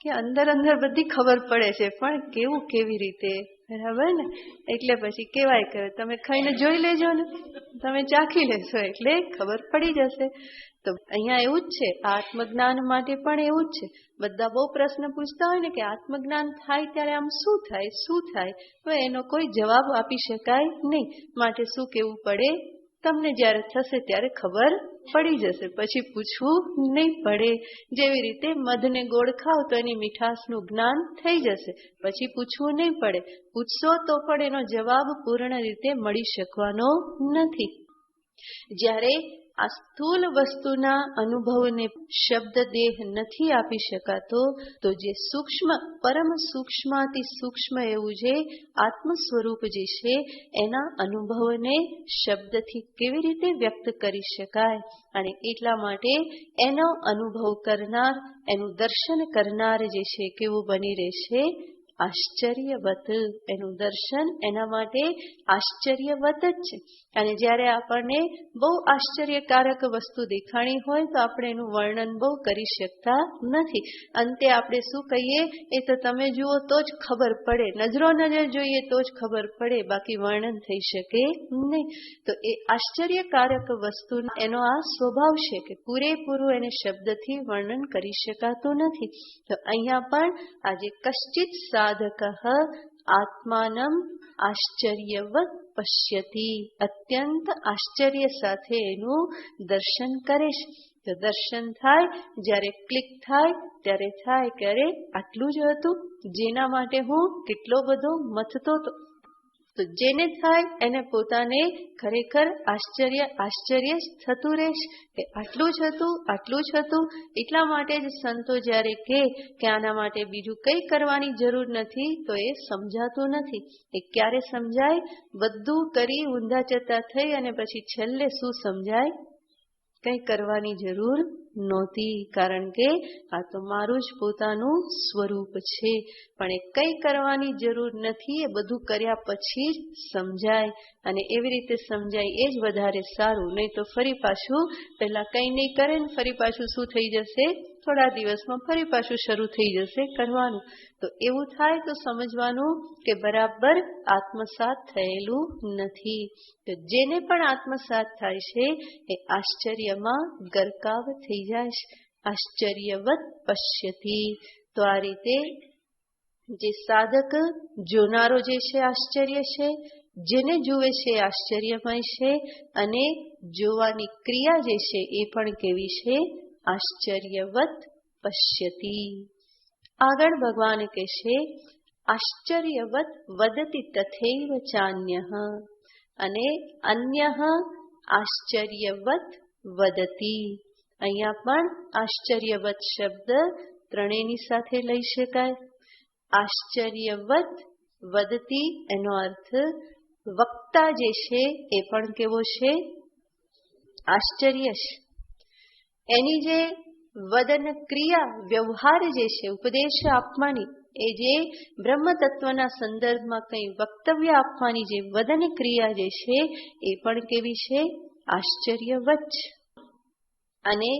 કે અંદર અંદર બધી ખબર પડે છે, પણ કેવું કેવી રીતે, બરાબર ને? એટલે પછી કેવાય કે તમે ખાઈને જોઈ લેજો ને, તમે ચાખી લેશો એટલે ખબર પડી જશે. તો અહીંયા એવું જ છે, આત્મજ્ઞાન માટે પણ એવું જ છે. બધા બહુ પ્રશ્ન પૂછતા હોય ને કે આત્મજ્ઞાન થાય ત્યારે આમ શું થાય, શું થાય? તો એનો કોઈ જવાબ આપી શકાય નહીં. માટે શું કહેવું પડે? તમને જ્યારે થશે ત્યારે ખબર પડી જશે, પછી પૂછવું નહીં પડે. જેવી રીતે મધને ગોળ ખાવ તો એની મીઠાશનું જ્ઞાન થઈ જશે, પછી પૂછવું નહીં પડે. પૂછશો તો પણ એનો જવાબ પૂર્ણ રીતે મળી શકવાનો નથી. જ્યારે આ સ્થૂલ વસ્તુના અનુભવને શબ્દ દેહ નથી આપી શકાતો, તો જે સૂક્ષ્મ, પરમ સૂક્ષ્માતિ સૂક્ષ્મ એવું જે આત્મ સ્વરૂપ જે છે, એના અનુભવને શબ્દથી કેવી રીતે વ્યક્ત કરી શકાય? અને એટલા માટે એનો અનુભવ કરનાર, એનું દર્શન કરનાર જે છે, કેવું બની રહેશે? આશ્ચર્યવત. એનું દર્શન એના માટે આશ્ચર્યવત જ છે. અને જ્યારે આપણને બહુ આશ્ચર્યકારક વસ્તુ દેખાણી હોય તો આપણે એનું વર્ણન બહુ કરી શકતા નથી. અંતે આપણે શું કહીએ? એ તો તમે જુઓ તો જ ખબર પડે, નજરો નજર જોઈએ તો જ ખબર પડે, બાકી વર્ણન થઈ શકે નહીં. તો એ આશ્ચર્યકારક વસ્તુ એનો આ સ્વભાવ છે કે પૂરેપૂરું એને શબ્દથી વર્ણન કરી શકાતું નથી. તો અહીંયા પણ આજે કશ્ચિત સાધક આત્માનમ આશ્ચર્યવત પશ્યતિ, અત્યંત આશ્ચર્ય સાથે એનું દર્શન કરે છે. તો દર્શન થાય, જ્યારે ક્લિક થાય ત્યારે થાય કે અરે આટલું જ હતું, જેના માટે હું કેટલો બધો મથતો હતો. તો જેને થાય એને પોતાને ખરેખર આશ્ચર્ય થતું રહેશે કે આટલું જ હતું, આટલું જ હતું. એટલા માટે જ સંતો જ્યારે કે આના માટે બીજું કંઈ કરવાની જરૂર નથી, તો એ સમજાતું નથી. એ ક્યારે સમજાય? બધું કરી ઊંધા ચત્તા થઈ અને પછી છેલ્લે શું સમજાય? કંઈ કરવાની જરૂર નહોતી, કારણ કે આ તો મારું જ પોતાનું સ્વરૂપ છે. પણ એ કંઈ કરવાની જરૂર નથી, એ બધું કર્યા પછી જ સમજાય. અને એવી રીતે સમજાય એ જ વધારે સારું. નહીં તો ફરી પાછું પહેલા કંઈ નહીં કરે ને ફરી પાછું શું થઈ જશે? થોડા દિવસમાં ફરી પાછું શરૂ થઈ જશે કરવાનું. તો એવું થાય તો સમજવાનું કે બરાબર આત્મસાત થયેલું નથી. તો જેને પણ આત્મસાત થાય છે એ આશ્ચર્યમાં ગરકાવ થઈ જાય છે. આશ્ચર્યવત પશ્યતિ. તો આ રીતે જે સાધક જોનારો જે છે આશ્ચર્ય છે, જેને જુએ છે આશ્ચર્યમય છે, અને જોવાની ક્રિયા જે છે એ પણ કેવી છે? આશ્ચર્યવત પશ્યતિ. આગળ ભગવાન કહેશે આશ્ચર્યવત વદતિ તથૈવ ચાન્યઃ, અને અન્યઃ આશ્ચર્યવત વદતિ. અહીંયા પણ આશ્ચર્યવત શબ્દ ત્રણેયની સાથે લઈ શકાય. આશ્ચર્યવત વદતિ એનો અર્થ વક્તા જે છે એ પણ કેવો છે? આશ્ચર્ય છે. એની જે વદન ક્રિયા, વ્યવહાર જે છે, ઉપદેશ આપવાની, એ જે બ્રહ્મ તત્વના સંદર્ભમાં કંઈ વક્તવ્ય આપવાની જે વદન ક્રિયા જે છે એ પણ કેવી છે? આશ્ચર્યવત. અને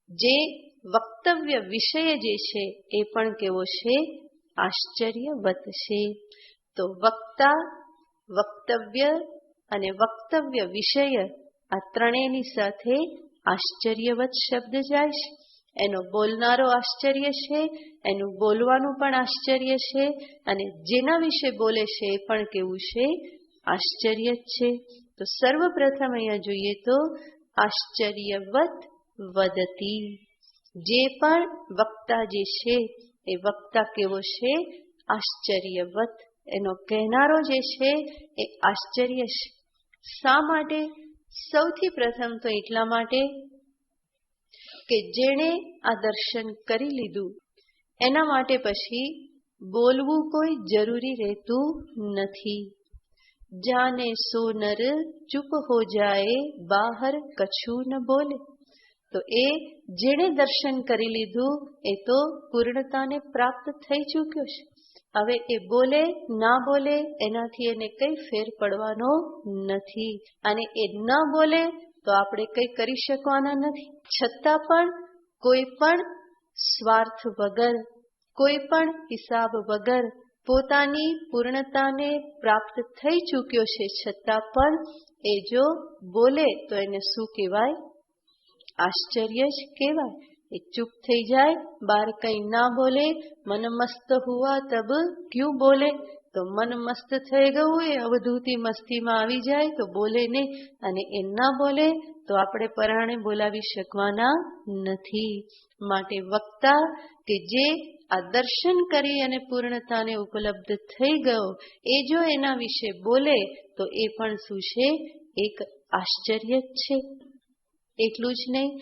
જે વક્તવ્ય વિષય જે છે એ પણ કેવો છે? આશ્ચર્યવત છે. તો વક્તા, વક્તવ્ય અને વક્તવ્ય વિષય, આ ત્રણેયની સાથે આશ્ચર્યવત શબ્દ જાય છે. એનો બોલનારો આશ્ચર્ય છે, એનું બોલવાનું પણ આશ્ચર્ય છે, અને જેના વિશે બોલે છે એ પણ કેવું છે? આશ્ચર્ય જ છે. તો સર્વપ્રથમ અહીંયા જોઈએ તો આશ્ચર્યવત વદતી. જે પણ વક્તા જે છે એ વક્તા કેવો છે? આશ્ચર્યવત. એનો કહેનારો જે છે એ આશ્ચર્ય છે. શા માટે? સૌથી પ્રથમ તો એટલા માટે કે જેણે આ દર્શન કરી લીધું એના માટે પછી બોલવું કોઈ જરૂરી રહેતું નથી. જાને સો નર ચૂપ હો જાય, બહાર કછું ન બોલે. તો એ જેણે દર્શન કરી લીધું એ તો પૂર્ણતાને પ્રાપ્ત થઈ ચૂક્યો છે. હવે એ બોલે ના બોલે એનાથી એને કઈ ફેર પડવાનો નથી. અને એ ન બોલે તો આપણે કઈ કરી શકવાના નથી. છતાં પણ કોઈ પણ સ્વાર્થ વગર, કોઈ પણ હિસાબ વગર પોતાની પૂર્ણતાને પ્રાપ્ત થઈ ચૂક્યો છે, છતાં પણ એ જો બોલે તો એને શું કહેવાય? આશ્ચર્ય જ કહેવાય. એ ચૂપ થઈ જાય, બાર કઈ ના બોલે. મન મસ્ત હુઆ તબ ક્યું બોલે? તો મન મસ્ત થઈ ગયું, એ અવધૂતી મસ્તીમાં આવી જાય તો બોલે નહીં. અને એ ના બોલે તો આપણે પરાણે બોલાવી શકવાના નથી. માટે વક્તા કે જે આ દર્શન કરી અને પૂર્ણતાને ઉપલબ્ધ થઈ ગયો એ જો એના વિશે બોલે તો એ પણ શું છે? એક આશ્ચર્ય જ છે. એટલું જ નહીં,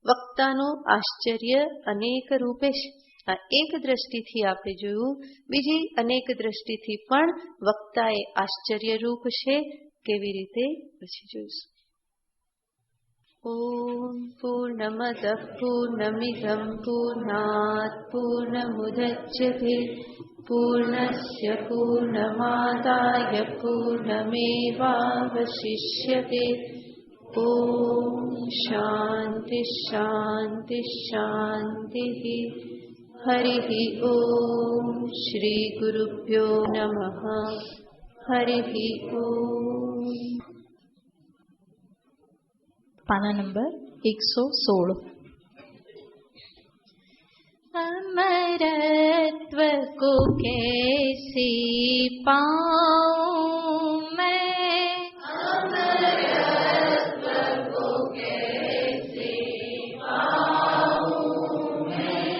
વક્તાનું આશ્ચર્ય અનેક રૂપે છે. આ એક દ્રષ્ટિથી આપણે જોયું. બીજી અનેક દ્રષ્ટિથી પણ વક્તા એ આશ્ચર્ય રૂપ છે. કેવી રીતે? પછી જોઈશું. ઓમ પૂર્ણમદ પૂર્ણમિદં પૂર્ણાત પૂર્ણમુદચ્યતે પૂર્ણસ્ય પૂર્ણમાદાય પૂર્ણમેવાવશિષ્યતે. ઓમ શાંતિ શાંતિ શાંતિ. હરિ ઓમ. શ્રી ગુરુભ્યો નમઃ. હરિ ઓમ. पाना नंबर 116। अमरत्व को कैसे पाऊं मैं, अमरत्व को कैसे पाऊं मैं,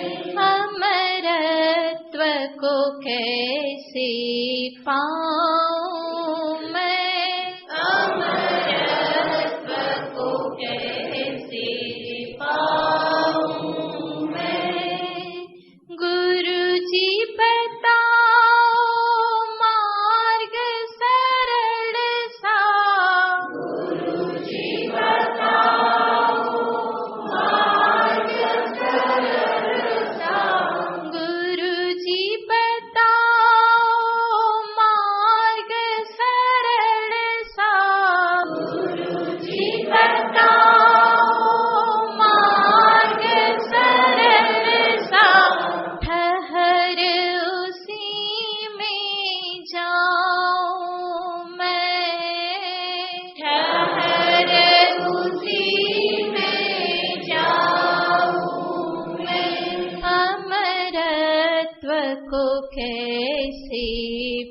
अमरत्व को कैसे पाऊं मैं, अमरत्व को कैसे पाऊं मैं। गुरुजी बताओ मार्ग सरल सा, गुरुजी बताओ मार्ग सरल सा, गुरुजी बताओ मार्ग सरल सा, गुरुजी बताओ मार्ग सरल सा। ठहर उसी में जाऊं मैं, ठहर उसी में जाऊं मैं। अमरत्व को कैसे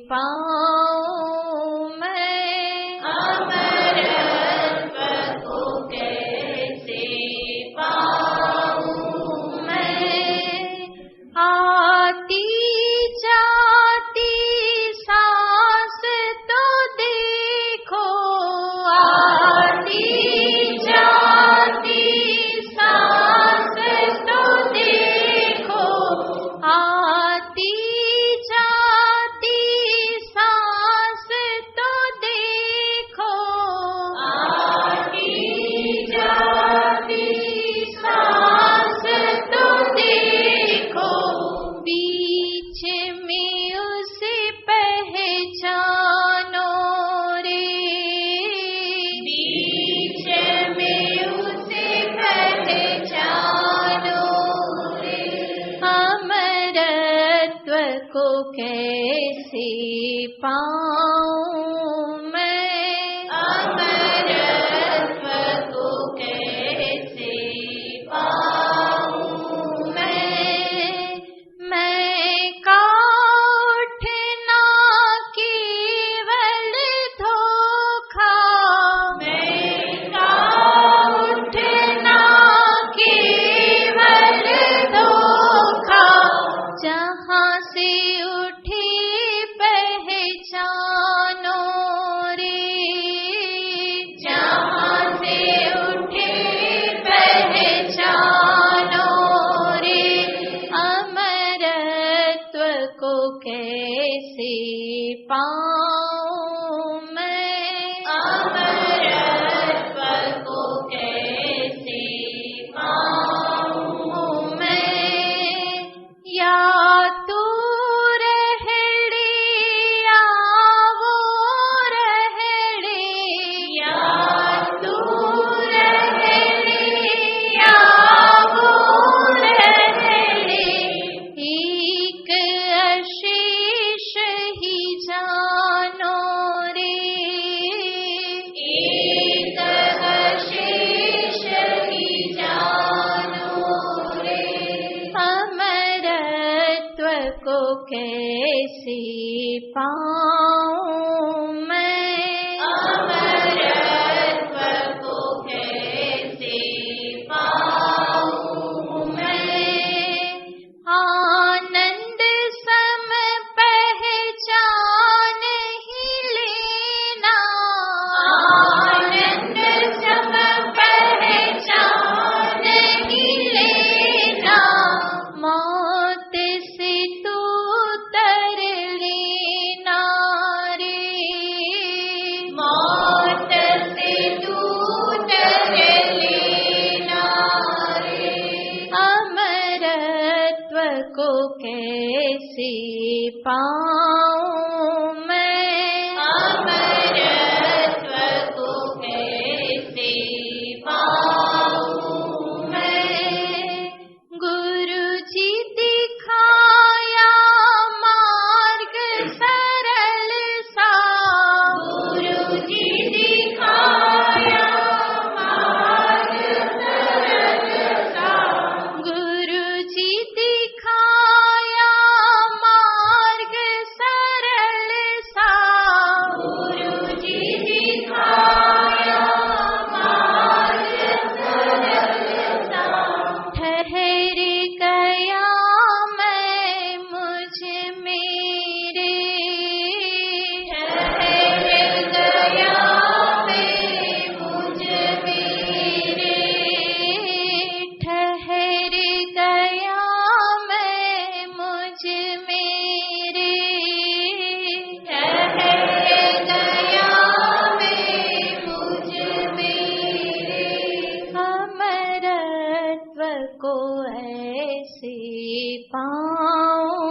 पाऊं मैं, अमरत्व को कैसे पाऊं मैं। आती जाती सांस तो देखो, आती जाती सांस तो देखो, आती जाती सांस तो देखो, आती जाती सांस तो देखो। बीच में उसे पहचानो रे, बीच में उसे पहचानो रे। अमरत्व को कैसे पाऊं मैं, अमरत्व को कैसे पाऊं मैं काटना केवल धोखा, मैं काटना पाऊं मैं, अमरत्व को कैसे पाऊं मैं, या तू रहड़ी या वो रहड़ी, या तू रहड़ी या वो रहड़ी, एक आशीष ही जानो रे, एक आशीष ही जानो रे, अमरत्व को कैसे पाऊं मैं, अमरत्व को कैसे पाऊं मैं, आनंद सम पहचान ही लेना, आनंद सम पहचान ही लेना, मौत से तू तर लेना रे, मौत से तू तर लेना रे, अमरत्व को कैसे पाऊं मैं, अमरत्व को कैसे पाऊं मैं, गुरु जी दिखाया मार्ग सरल सा, गुरु जी दिखाया मार्ग सरल सा, गुरु जी दिखाया मार्ग सरल सा, गुरु जी दिखाया मार्ग सरल सा, ठहर गया मैं मुझ मेरे, ठहर गया मैं मुझ मेरे, ठहर गया मैं मुझ मेरे, ठहर गया मैं मुझ मेरे, अमरत्व को ऐसे पाऊं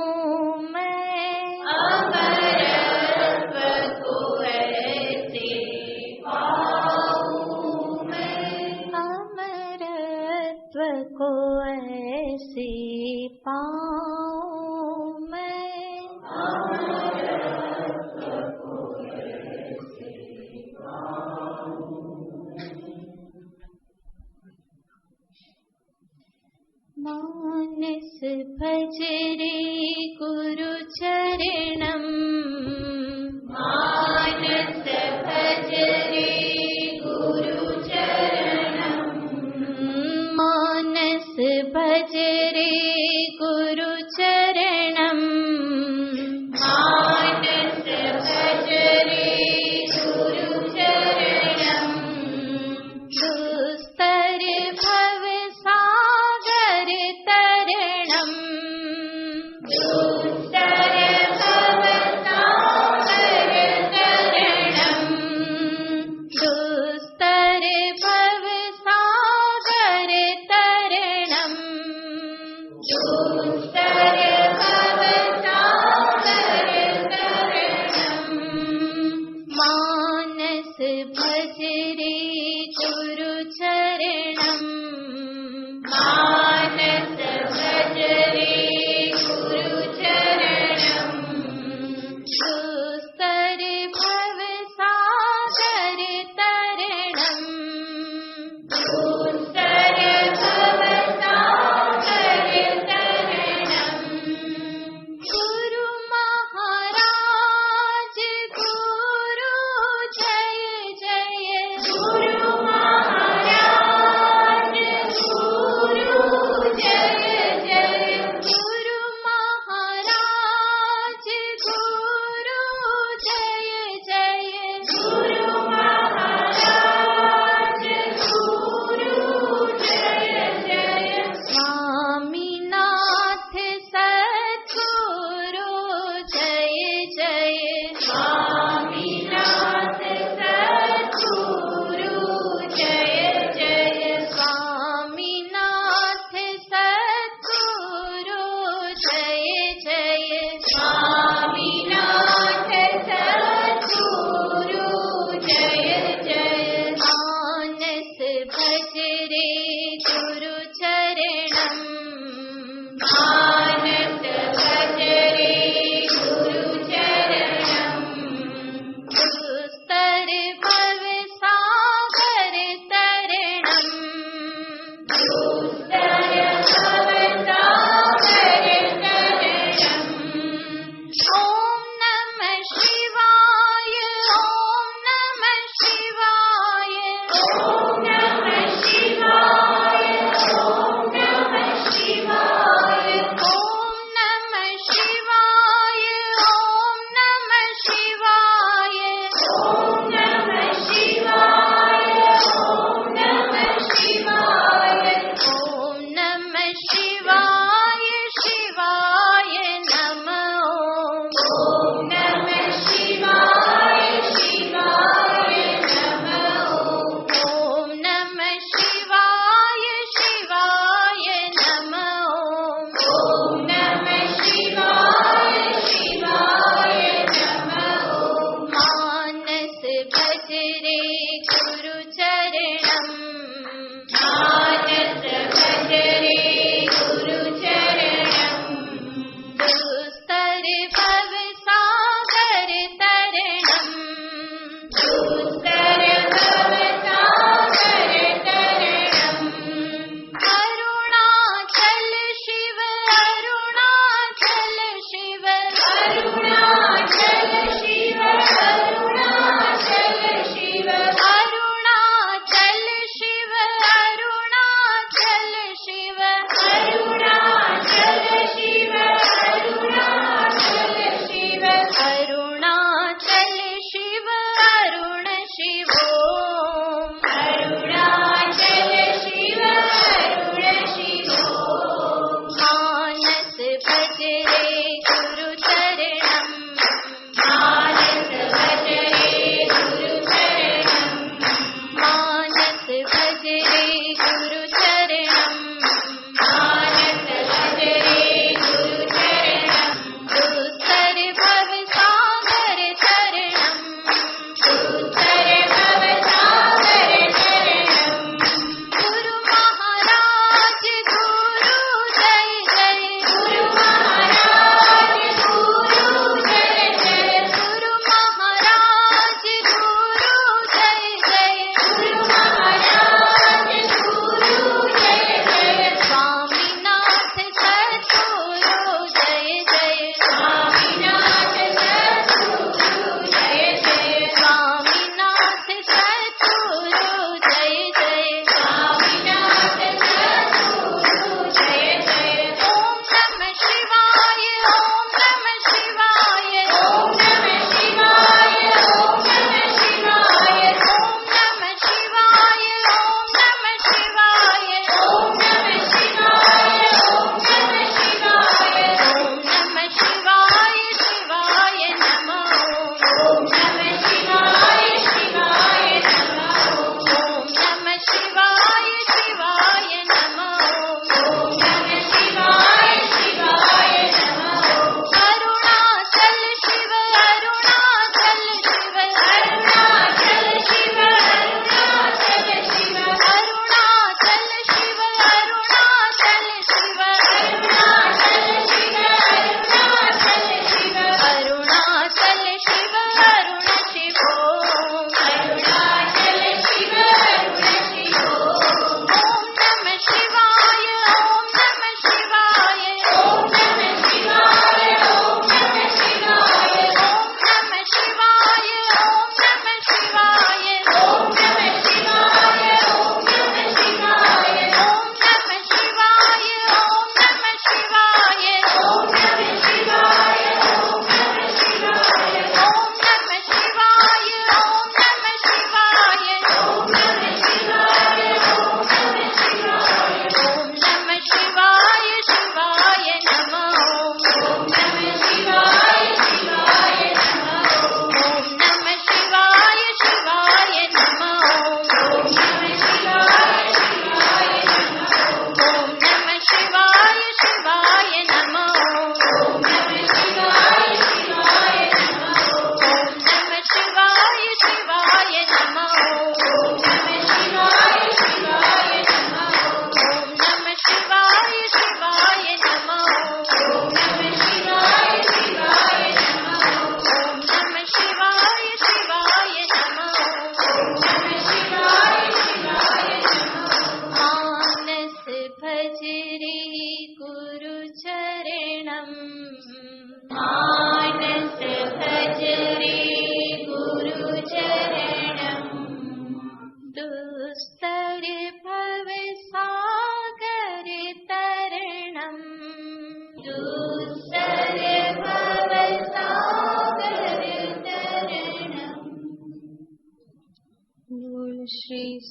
मैं, अमरत्व को ऐसे पाऊं मैं, अमरत्व को ऐसे पाऊं मैं, अमरत्व को ऐसे पाऊं। मानस भज रे गुरु चरणम, मानस भज रे गुरु चरणम, मानस भज रे गुरु चरणम, मानस भज रे गुरु चरणम, दुस्तर भव सागर तरणम,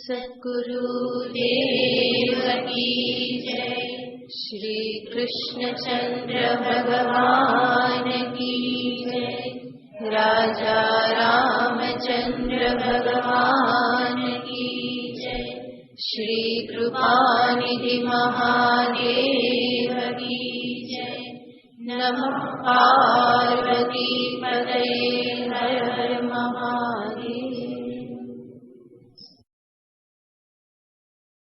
सद्गुरुदेव की जय। श्री कृष्णचंद्र भगवान की जय। राजा रामचंद्र भगवान की जय। श्री कृपानिधि महादेव की जय। नमः पार्वती पतये हर हर महादेव।